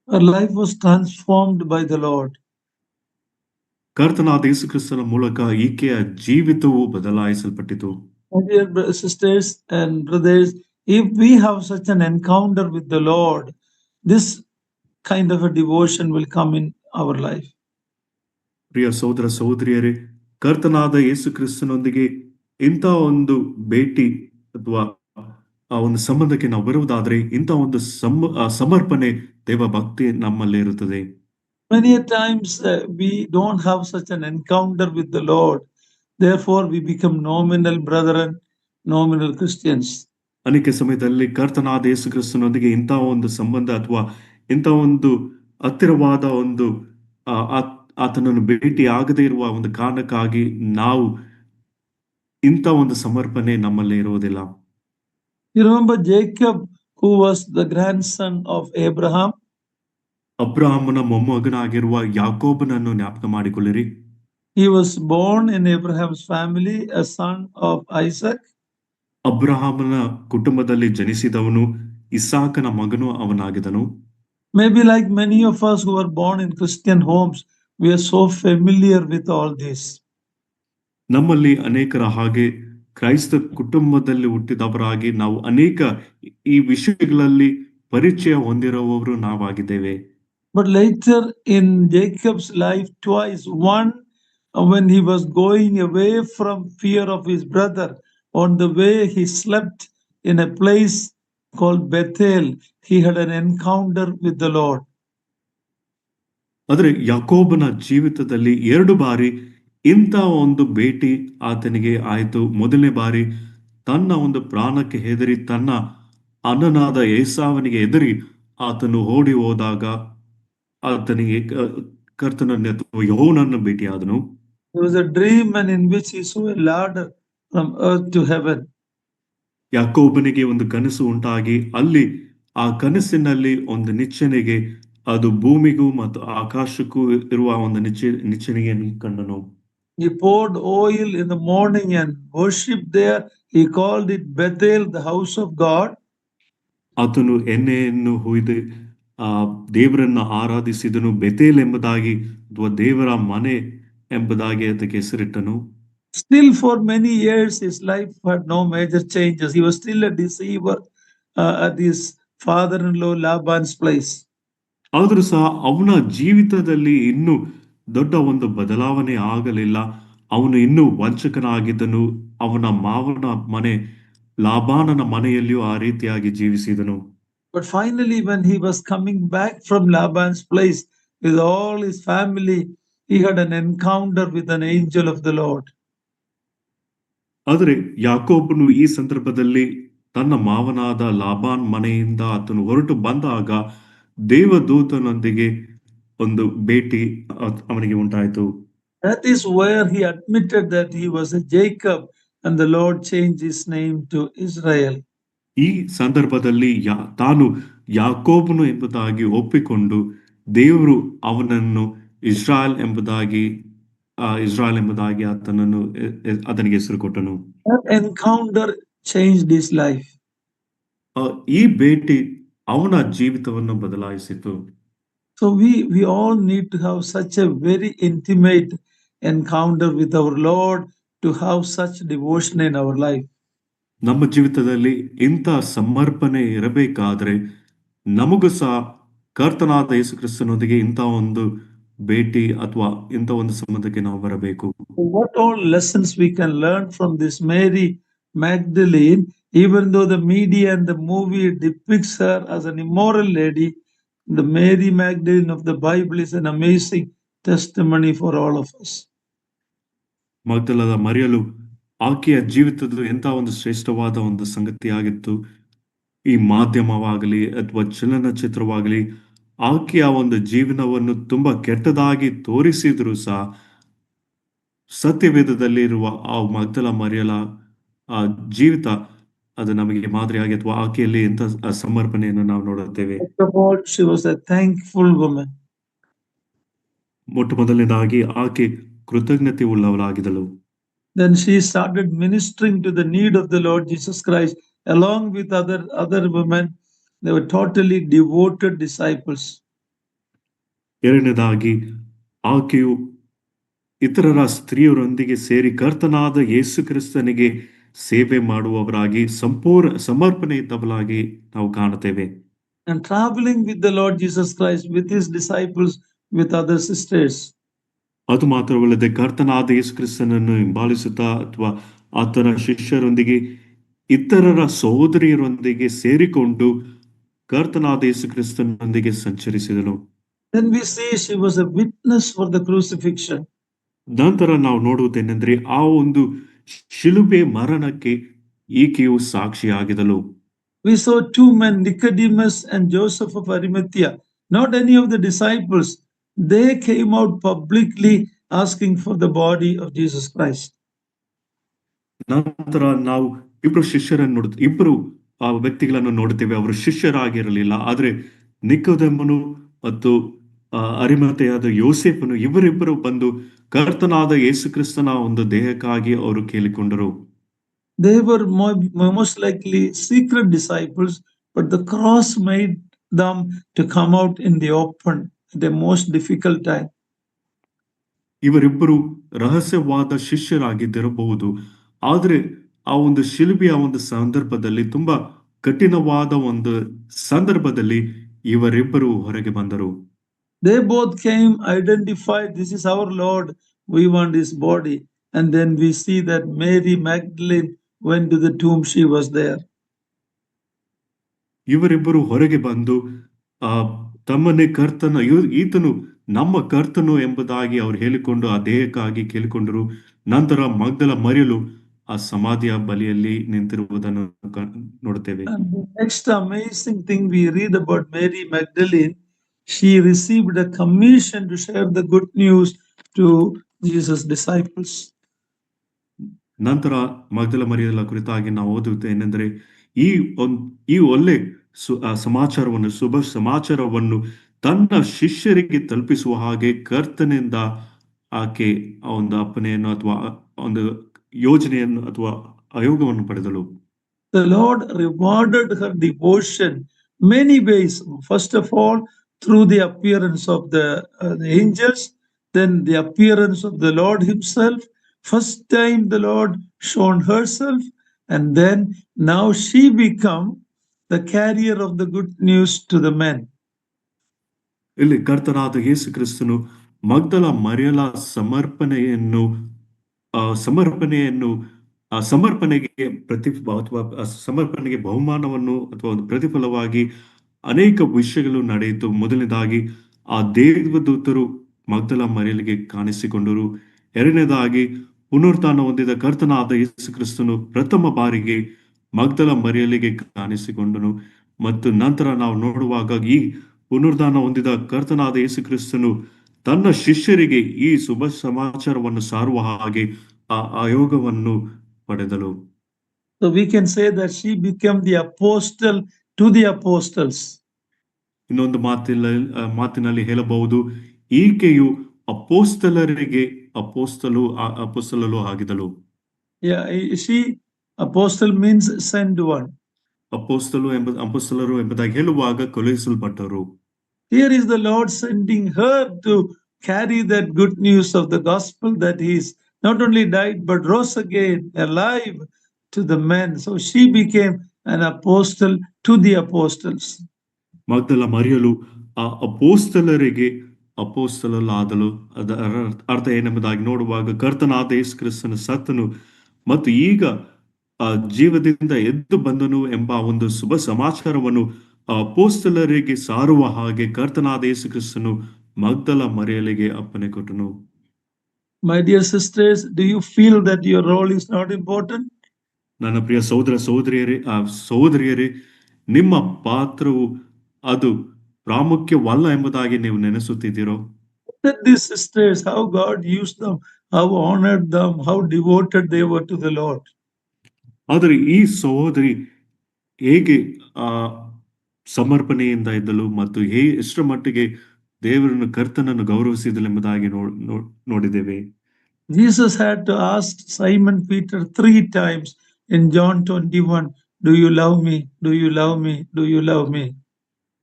Her life was transformed by the Lord. ಕರ್ತನಾದ ಯೇಸು ಕ್ರಿಸ್ತನ ಮೂಲಕ ಈಕೆಯ ಜೀವಿತವು ಬದಲಾಯಿಸಲ್ಪಟ್ಟಿತು. My dear sisters and brothers, if we have such an encounter with the Lord, this kind of a devotion will come in our life. ಪ್ರಿಯ ಸಹೋದರ ಸಹೋದರಿಯರೇ, ಕರ್ತನಾದ ಯೇಸು ಕ್ರಿಸ್ತನೊಂದಿಗೆ ಇಂಥ ಒಂದು ಭೇಟಿ ಅಥವಾ ಆ ಒಂದು ಸಂಬಂಧಕ್ಕೆ ನಾವು ಬರುವುದಾದ್ರೆ ಇಂಥ ಒಂದು ಸಮರ್ಪಣೆ, ದೇವ ಭಕ್ತಿ ನಮ್ಮಲ್ಲಿ ಇರುತ್ತದೆ. Many times we don't have such an encounter with the Lord. Therefore, we become nominal brethren, nominal Christians. ಅನೇಕ ಸಮಯದಲ್ಲಿ ಕರ್ತನಾದ ಯೇಸು ಕ್ರಿಸ್ತನೊಂದಿಗೆ ಇಂಥ ಒಂದು ಸಂಬಂಧ ಅಥವಾ ಇಂಥ ಒಂದು ಹತ್ತಿರವಾದ ಒಂದು ಆತನನ್ನು ಭೇಟಿ ಆಗದೇ ಇರುವ ಒಂದು ಕಾರಣಕ್ಕಾಗಿ ನಾವು ಇಂಥ ಒಂದು ಸಮರ್ಪಣೆ ನಮ್ಮಲ್ಲಿ ಇರುವುದಿಲ್ಲ. You remember Jacob, who was the grandson of Abraham? ಅಬ್ರಹಾಮನ ಮೊಮ್ಮಗನಾಗಿರುವ ಯಾಕೋಬನನ್ನು ಜ್ಞಾಪಕ ಮಾಡಿಕೊಳ್ಳಿರಿ. He was born in Abraham's family, a son of Isaac. ಅಬ್ರಹಾಮನ ಕುಟುಂಬದಲ್ಲಿ ಜನಿಸಿದವನು, ಇಸಾಕನ ಮಗನು ಅವನಾಗಿದನು. Maybe like many of us who are born in Christian homes, we are so familiar with all this. ನಮ್ಮಲ್ಲಿ ಅನೇಕರ ಹಾಗೆ ಕ್ರೈಸ್ತ ಕುಟುಂಬದಲ್ಲಿ ಹುಟ್ಟಿದವರಾಗಿ ನಾವು ಅನೇಕ ಈ ವಿಷಯಗಳಲ್ಲಿ ಪರಿಚಯ ಹೊಂದಿರುವವರು ನಾವಾಗಿದ್ದೇವೆ. But later in Jacob's life, twice, one when he was going away from fear of his brother, on the way he slept in a place called Bethel, he had an encounter with the Lord. ಆದರೆ ಯಾಕೋಬನ ಜೀವಿತದಲ್ಲಿ 2 ಬಾರಿ ಇಂಥ ಒಂದು ಭೇಟಿ ಆತನಿಗೆ ಆಯಿತು. ಮೊದಲನೇ ಬಾರಿ ತನ್ನ ಒಂದು ಪ್ರಾಣಕ್ಕೆ ಹೆದರಿ ತನ್ನ ಅಣ್ಣನಾದ ಏಸಾವನಿಗೆ ಹೆದರಿ ಆತನು ಓಡಿ ಹೋದಾಗ ಆತನಿಗೆ ಕರ್ತನನ್ನು ಅಥವಾ ಯೆಹೋವನನ್ನು ಭೇಟಿಯಾದನು. It was a dream and in which he saw a ladder from earth to heaven. ಯಾಕೋಬನಿಗೆ ಒಂದು ಕನಸು ಉಂಟಾಗಿ ಅಲ್ಲಿ ಆ ಕನಸಿನಲ್ಲಿ ಒಂದು ನಿಚ್ಚಣಿಗೆ, ಅದು ಭೂಮಿಗೂ ಮತ್ತು ಆಕಾಶಕ್ಕೂ ಇರುವ ಒಂದು ನಿಚ್ಚಣಿಗೆಯನ್ನು ಕಂಡನು. He poured oil in the morning and worshipped there. He called it Bethel, the house of God. ಆತನು ಎಣ್ಣೆಯನ್ನು ಹುಯ್ದು ದೇವರನ್ನು ಆರಾಧಿಸಿದನು. ಬೆತೇಲ್ ಎಂಬುದಾಗಿ ಅಥವಾ ದೇವರ ಮನೆ ಎಂಬುದಾಗಿ ಅದಕ್ಕೆ ಹೆಸರಿಟ್ಟನು. Still for many years his life had no major changes. He was still a deceiver at his father-in-law Laban's place. ಆದರೂ ಸಹ ಅವನ ಜೀವಿತದಲ್ಲಿ ಇನ್ನೂ ದೊಡ್ಡ ಒಂದು ಬದಲಾವಣೆ ಆಗಲಿಲ್ಲ. ಅವನು ಇನ್ನೂ ವಂಚಕನಾಗಿದ್ದನು. ಅವನ ಮಾವನ ಮನೆ ಲಾಬಾನನ ಮನೆಯಲ್ಲಿಯೂ ಆ ರೀತಿಯಾಗಿ ಜೀವಿಸಿದನು. But finally, when he was coming back from Laban's place with all his family, he had an encounter with an angel of the Lord. ಆದರೆ ಯಾಕೋಬನು ಈ ಸಂದರ್ಭದಲ್ಲಿ ತನ್ನ ಮಾವನಾದ ಲಾಬಾನ್ ಮನೆಯಿಂದ ಆತನು ಹೊರಟು ಬಂದಾಗ ದೇವದೂತನೊಂದಿಗೆ ಒಂದು ಭೇಟಿ ಅವನಿಗೆ ಉಂಟಾಯಿತು. That is where he admitted that he was a Jacob and the Lord changed his name to Israel. ಈ ಸಂದರ್ಭದಲ್ಲಿ ತಾನು ಯಾಕೋಬನು ಎಂಬುದಾಗಿ ಒಪ್ಪಿಕೊಂಡು ದೇವರು ಅವನನ್ನು ಇಸ್ರಾಯೇಲ್ ಎಂಬುದಾಗಿ ಆತನನ್ನು ಅದನಿಗೆ ಹೆಸರು ಕೊಟ್ಟನು. That encounter changed his life. ಈ ಭೇಟಿ ಅವನ ಜೀವಿತವನ್ನು ಬದಲಾಯಿಸಿತು. So we all need to have such a very intimate encounter with our Lord to have such devotion in our life. ನಮ್ಮ ಜೀವಿತದಲ್ಲಿ ಇಂಥ ಸಮರ್ಪಣೆ ಇರಬೇಕಾದ್ರೆ ನಮಗೂ ಸಹ ಕರ್ತನಾದ ಯೇಸು ಕ್ರಿಸ್ತನೊಂದಿಗೆ ಇಂಥ ಒಂದು ಭೇಟಿ ಅಥವಾ ಇಂಥ ಒಂದು ಸಂಬಂಧಕ್ಕೆ ನಾವು ಬರಬೇಕು. What all lessons we can learn from this Mary Magdalene, even though the media and the movie depicts her as an immoral lady, the Mary Magdalene of the Bible is an amazing testimony for all of us. ಮಗ್ದಲದ ಮರಿಯಲು ಆಕೆಯ ಜೀವಿತದ ಎಂಥ ಒಂದು ಶ್ರೇಷ್ಠವಾದ ಒಂದು ಸಂಗತಿಯಾಗಿತ್ತು. ಈ ಮಾಧ್ಯಮವಾಗಲಿ ಅಥವಾ ಚಲನಚಿತ್ರವಾಗಲಿ ಆಕೆಯ ಒಂದು ಜೀವನವನ್ನು ತುಂಬಾ ಕೆಟ್ಟದಾಗಿ ತೋರಿಸಿದ್ರು ಸಹ ಸತ್ಯವೇದದಲ್ಲಿರುವ ಆ ಮಗ್ದಲ ಮರಿಯಲ ಆ ಜೀವಿತ ಅದು ನಮಗೆ ಮಾದರಿಯಾಗಿ ಅಥವಾ ಆಕೆಯಲ್ಲಿ ಎಂಥ ಸಮರ್ಪಣೆಯನ್ನು ನಾವು ನೋಡುತ್ತೇವೆ. First of all, she was a thankful woman. ಮೊಟ್ಟ ಮೊದಲನೇದಾಗಿ ಆಕೆ ಕೃತಜ್ಞತೆ ಉಳ್ಳವಳಾಗಿದ್ದಳು. Then she started ministering to the need of the Lord Jesus Christ along with other women. They were totally devoted disciples. ಎರಡನೇದಾಗಿ ಆಕೆಯು ಇತರರ ಸ್ತ್ರೀಯರೊಂದಿಗೆ ಸೇರಿ ಕರ್ತನಾದ ಯೇಸು ಕ್ರಿಸ್ತನಿಗೆ ಸೇವೆ ಮಾಡುವವರಾಗಿ ಸಂಪೂರ್ಣ ಸಮರ್ಪಣೆ ಇದ್ದವಳಾಗಿ ನಾವು ಕಾಣುತ್ತೇವೆ. And traveling with the Lord Jesus Christ, with his disciples, with other sisters. ಅದು ಮಾತ್ರವಲ್ಲದೆ ಕರ್ತನಾದ ಯೇಸು ಕ್ರಿಸ್ತನನ್ನು ಹಿಂಬಾಲಿಸುತ್ತಾ ಅಥವಾ ಆತನ ಶಿಷ್ಯರೊಂದಿಗೆ ಇತರರ ಸಹೋದರಿಯರೊಂದಿಗೆ ಸೇರಿಕೊಂಡು ಕರ್ತನಾದ ಯೇಸು ಕ್ರಿಸ್ತನೊಂದಿಗೆ ಸಂಚರಿಸಿದಳು. Then we see she was a witness for the crucifixion. ನಂತರ ನಾವು ನೋಡುವುದೇನೆಂದ್ರೆ ಆ ಒಂದು ಶಿಲುಬೆ ಮರಣಕ್ಕೆ ಈಕೆಯು ಸಾಕ್ಷಿಯಾಗಿದಳು. We saw two men, Nicodemus and Joseph of Arimathea, not any of the disciples. They came out publicly asking for the body of Jesus Christ. ನಂತರ ನಾವು ಇಬ್ಬರು ಆ ವ್ಯಕ್ತಿಗಳನ್ನು ನೋಡುತ್ತೇವೆ. ಅವರು ಶಿಷ್ಯರಾಗಿರಲಿಲ್ಲ, ಆದ್ರೆ ನಿಕೋದೇಮನು ಮತ್ತು ಅರಿಮಥೆಯಾದ ಯೋಸೇಫನು ಇವರಿಬ್ಬರು ಬಂದು ಕರ್ತನಾದ ಯೇಸು ಕ್ರಿಸ್ತನ ಒಂದು ದೇಹಕ್ಕಾಗಿ ಅವರು ಕೇಳಿಕೊಂಡರು. They were most likely secret disciples, but the cross made them to come out in the open at a most difficult time. ಇವರಿಬ್ಬರು ರಹಸ್ಯವಾದ ಶಿಷ್ಯರಾಗಿದ್ದಿರಬಹುದು, ಆದ್ರೆ ಆ ಒಂದು ಶಿಲುಬೆಯ ಒಂದು ಸಂದರ್ಭದಲ್ಲಿ ತುಂಬಾ ಕಠಿಣವಾದ ಒಂದು ಸಂದರ್ಭದಲ್ಲಿ ಇವರಿಬ್ಬರು ಹೊರಗೆ ಬಂದರು. They both came, identified, this is our Lord, we want his body. And then we see that Mary Magdalene went to the tomb, she was there. ಇವರಿಬ್ಬರು ಹೊರಗೆ ಬಂದು ತಮ್ಮನ್ನೇ ಈತನು ನಮ್ಮ ಕರ್ತನು ಎಂಬುದಾಗಿ ಅವರು ಹೇಳಿಕೊಂಡು ಆ ದೇಹಕ್ಕಾಗಿ ಕೇಳಿಕೊಂಡರು. ನಂತರ ಮಗ್ದಲ ಮರಿಯಲು ಆ ಸಮಾಧಿಯ ಬಲಿಯಲ್ಲಿ ನಿಂತಿರುವುದನ್ನು ನೋಡುತ್ತೇವೆ. Next amazing thing we read about Mary Magdalene, she received a commission to share the good news to Jesus' disciples. ನಂತರ ಮಗ್ದಲ ಮರಿಯಲ ಕುರಿತಾಗಿ ನಾವು ಓದುತ್ತೇನೆಂದರೆ ಈ ಒಳ್ಳೆ ಸಮಾಚಾರವನ್ನು, ಶುಭ ಸಮಾಚಾರವನ್ನು ತನ್ನ ಶಿಷ್ಯರಿಗೆ ತಲುಪಿಸುವ ಹಾಗೆ ಕರ್ತನಿಂದ ಆಕೆ ಆ ಒಂದು ಅಪ್ಪನೆಯನ್ನು ಅಥವಾ ಒಂದು ಯೋಜನೆಯನ್ನು ಅಥವಾ ಆಯೋಗವನ್ನು ಪಡೆದಳು. The Lord rewarded her devotion many ways. First of all, through the appearance of the angels, then the appearance of the Lord himself. First time the Lord shown herself, and then now she become the carrier of the good news to the men. ಇಲ್ಲಿ ಕರ್ತನಾದ ಯೇಸು ಕ್ರಿಸ್ತನು ಮಗ್ದಲ ಮರಿಯಲ ಸಮರ್ಪಣೆಗೆ ಅಥವಾ ಸಮರ್ಪಣೆಗೆ ಬಹುಮಾನವನ್ನು ಅಥವಾ ಒಂದು ಪ್ರತಿಫಲವಾಗಿ ಅನೇಕ ವಿಷಯಗಳು ನಡೆಯಿತು. ಮೊದಲನೇದಾಗಿ ಆ ದೇವದೂತರು ಮಗ್ದಲ ಮರಿಯಲಿಗೆ ಕಾಣಿಸಿಕೊಂಡರು. ಎರಡನೇದಾಗಿ ಪುನರುತ್ಥಾನ ಹೊಂದಿದ ಕರ್ತನಾದ ಯೇಸು ಕ್ರಿಸ್ತನು ಪ್ರಥಮ ಬಾರಿಗೆ ಮಗ್ದಲ ಮರಿಯಲಿಗೆ ಕಾಣಿಸಿಕೊಂಡನು. ಮತ್ತು ನಂತರ ನಾವು ನೋಡುವಾಗ ಈ ಪುನರುತ್ಥಾನ ಹೊಂದಿದ ಕರ್ತನಾದ ಯೇಸು ಕ್ರಿಸ್ತನು ತನ್ನ ಶಿಷ್ಯರಿಗೆ ಈ ಶುಭ ಸಮಾಚಾರವನ್ನು ಸಾರುವ ಹಾಗೆ ಆ ಆಯೋಗವನ್ನು ಪಡೆದಳು. So we can say that she became the apostle to the apostles. ಇನ್ನೊಂದು ಮಾತಿನಲ್ಲಿ ಹೇಳಬಹುದು, ಈಕೆಯು ಅಪೋಸ್ತಲರಿಗೆ ಅಪೋಸ್ತಲರು ಆಗಿದಳು. Apostle means sent one. ಅಪೋಸ್ತಲರು ಎಂಬುದಾಗಿ ಹೇಳುವಾಗ ಕಳುಹಿಸಲ್ಪಟ್ಟರು. Here is the Lord sending her to carry that good news of the gospel that He's not only died but rose again, alive to the men. So she became an apostle to the apostles. ಮಗ್ದಲ ಮರಿಯಲು ಆ ಅಪೋಸ್ತಲರಿಗೆ ಅಪೋಸ್ತಲರಾದಲು ಅದರ ಅರ್ಥ ಏನೆಂಬುದಾಗಿ ನೋಡುವಾಗ ಕರ್ತನಾದ ಯೇಸು ಕ್ರಿಸ್ತನ ಸತ್ತನು ಮತ್ತು ಈಗ ಆ ಜೀವದಿಂದ ಎದ್ದು ಬಂದನು ಎಂಬ ಒಂದು ಶುಭ ಸಮಾಚಾರವನ್ನು ಆ ಅಪೋಸ್ತಲರಿಗೆ ಸಾರುವ ಹಾಗೆ ಕರ್ತನಾದ ಯೇಸು ಕ್ರಿಸ್ತನು ಮಗ್ದಲ ಮರಿಯಲಿಗೆ ಅಪ್ಪಣೆ ಕೊಟ್ಟನು. My dear sisters, do you feel that your role is not important? ನನ್ನ ಪ್ರಿಯ ಸಹೋದರ ಸಹೋದರಿಯರೇ, ನಿಮ್ಮ ಪಾತ್ರವು ಅದು ಪ್ರಾಮುಖ್ಯವಲ್ಲ ಎಂಬುದಾಗಿ ನೀವು ನೆನೆಸುತ್ತಿದ್ದೀರೋ? Look at these sisters, how God used them, how honored them, how devoted they were to the Lord. ಆದರೆ ಈ ಸಹೋದರಿ ಹೇಗೆ ಸಮರ್ಪಣೆಯಿಂದ ಇದ್ದಳು ಮತ್ತು ಎಷ್ಟರ ಮಟ್ಟಿಗೆ ದೇವರನ್ನು ಕರ್ತನನ್ನು ಗೌರವಿಸಿದಳು ಎಂಬುದಾಗಿ ನೋಡಿದ್ದೇವೆ. Jesus had to ask Simon Peter 3 times in John 21, do you love me? Do you love me? Do you love me?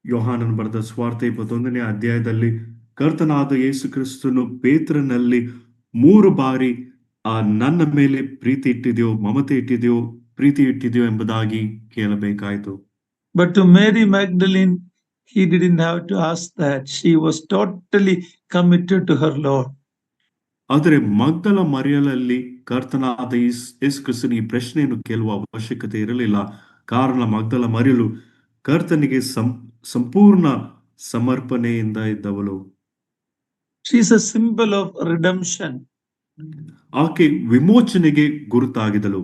ಯೋಹಾನನು ಬರೆದ ಸುವಾರ್ತೆ 21ನೇ ಅಧ್ಯಾಯದಲ್ಲಿ ಕರ್ತನಾದ ಯೇಸು ಕ್ರಿಸ್ತನು ಪೇತ್ರನಲ್ಲಿ 3 ಬಾರಿ ನನ್ನ ಮೇಲೆ ಪ್ರೀತಿ ಇಟ್ಟಿದೆಯೋ, ಮಮತೆ ಇಟ್ಟಿದೆಯೋ, ಪ್ರೀತಿ ಇಟ್ಟಿದೆಯೋ ಎಂಬುದಾಗಿ ಕೇಳಬೇಕಾಯಿತು. But to Mary Magdalene, he didn't have to ask that. She was totally committed to her Lord. ಆದರೆ ಮಗ್ದಲ ಮರಿಯಲಲ್ಲಿ ಕರ್ತನಾದ ಯೇಸು ಕ್ರಿಸ್ತನ ಈ ಪ್ರಶ್ನೆಯನ್ನು ಕೇಳುವ ಅವಶ್ಯಕತೆ ಇರಲಿಲ್ಲ. ಕಾರಣ ಮಗ್ದಲ ಮರಿಯಲು ಕರ್ತನಿಗೆ ಸಂಪೂರ್ಣ ಸಮರ್ಪಣೆಯಿಂದ ಇದ್ದವಳು. She is a symbol of redemption. ಆಕೆ ವಿಮೋಚನೆಗೆ ಗುರುತಾಗಿದಳು.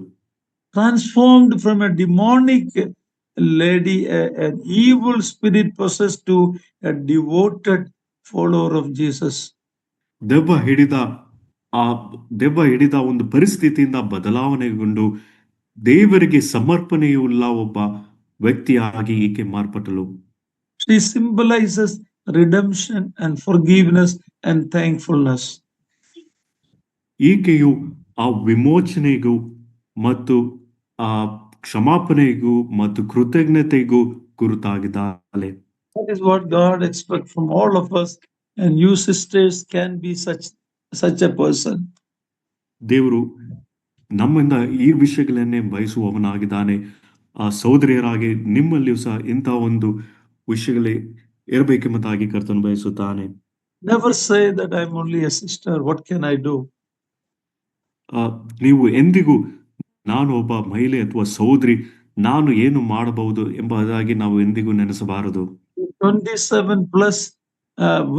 Transformed from a demonic lady, an evil spirit possessed, to a devoted follower of Jesus. ದೆವ್ವ ಹಿಡಿದ ಒಂದು ಪರಿಸ್ಥಿತಿಯಿಂದ ಬದಲಾವಣೆಗೊಂಡು ದೇವರಿಗೆ ಸಮರ್ಪಣೆಯುಳ್ಳ ಒಬ್ಬ ವ್ಯಕ್ತಿಯಾಗಿ ಈಕೆ ಮಾರ್ಪಟ್ಟಳು. She symbolizes redemption and forgiveness and thankfulness. ಈಕೆಯು ಆ ವಿಮೋಚನೆಗೂ ಮತ್ತು ಆ ಕ್ಷಮಾಪಣೆಗೂ ಮತ್ತು ಕೃತಜ್ಞತೆಗೂ ಗುರುತಾಗಿದ್ದಾಳೆ. That is what God expects from all of us, and you sisters can be such a person. ದೇವರು ನಮ್ಮಿಂದ ಈ ವಿಷಯಗಳನ್ನೇ ಬಯಸುವವನಾಗಿದ್ದಾನೆ. ಆ ಸಹೋದರಿಯರಾಗಿ ನಿಮ್ಮಲ್ಲಿಯೂ ಸಹ ಇಂತಹ ಒಂದು ವಿಷಯಗಳೇ ಇರಬೇಕೆಂಬುದಾಗಿ ಕರ್ತನು ಬಯಸುತ್ತಾನೆ. Never say that I'm only a sister, what can I do? ನೀವು ಎಂದಿಗೂ ನಾನು ಒಬ್ಬ ಮಹಿಳೆ ಅಥವಾ ಸಹೋದರಿ, ನಾನು ಏನು ಮಾಡಬಹುದು ಎಂಬುದಾಗಿ ನಾವು ಎಂದಿಗೂ ನೆನೆಸಬಾರದು. 27 plus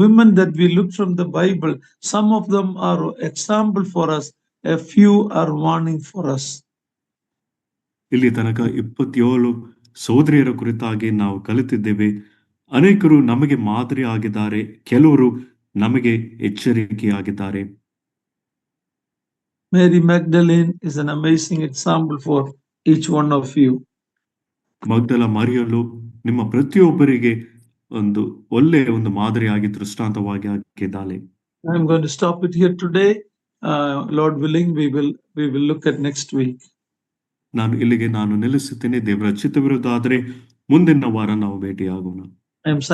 women that we look from the Bible, some of them are example for us, a few are warning for us. ಇಲ್ಲಿ ತನಕ 27 ಸಹೋದರಿಯರ ಕುರಿತಾಗಿ ನಾವು ಕಲಿತಿದ್ದೇವೆ. ಅನೇಕರು ನಮಗೆ ಮಾದರಿ ಆಗಿದ್ದಾರೆ, ಕೆಲವರು ನಮಗೆ ಎಚ್ಚರಿಕೆಯಾಗಿದ್ದಾರೆ. Mary Magdalene is an amazing example for each one of you. ಮಗ್ದಲ ಮರಿಯಲು ನಿಮ್ಮ ಪ್ರತಿಯೊಬ್ಬರಿಗೆ ಒಂದು ಒಳ್ಳೆಯ ಒಂದು ಮಾದರಿಯಾಗಿ ದೃಷ್ಟಾಂತವಾಗಿ ಆಗಿದ್ದಾಳೆ. I'm going to stop it here today. Lord willing, we will look at next week. ನಾನು ಇಲ್ಲಿಗೆ ನಿಲ್ಲಿಸುತ್ತೇನೆ. ದೇವರ ಚಿತ್ತವಿರುವುದಾದರೆ ಮುಂದಿನ ವಾರ ನಾವು ಭೇಟಿಯಾಗೋಣ. I am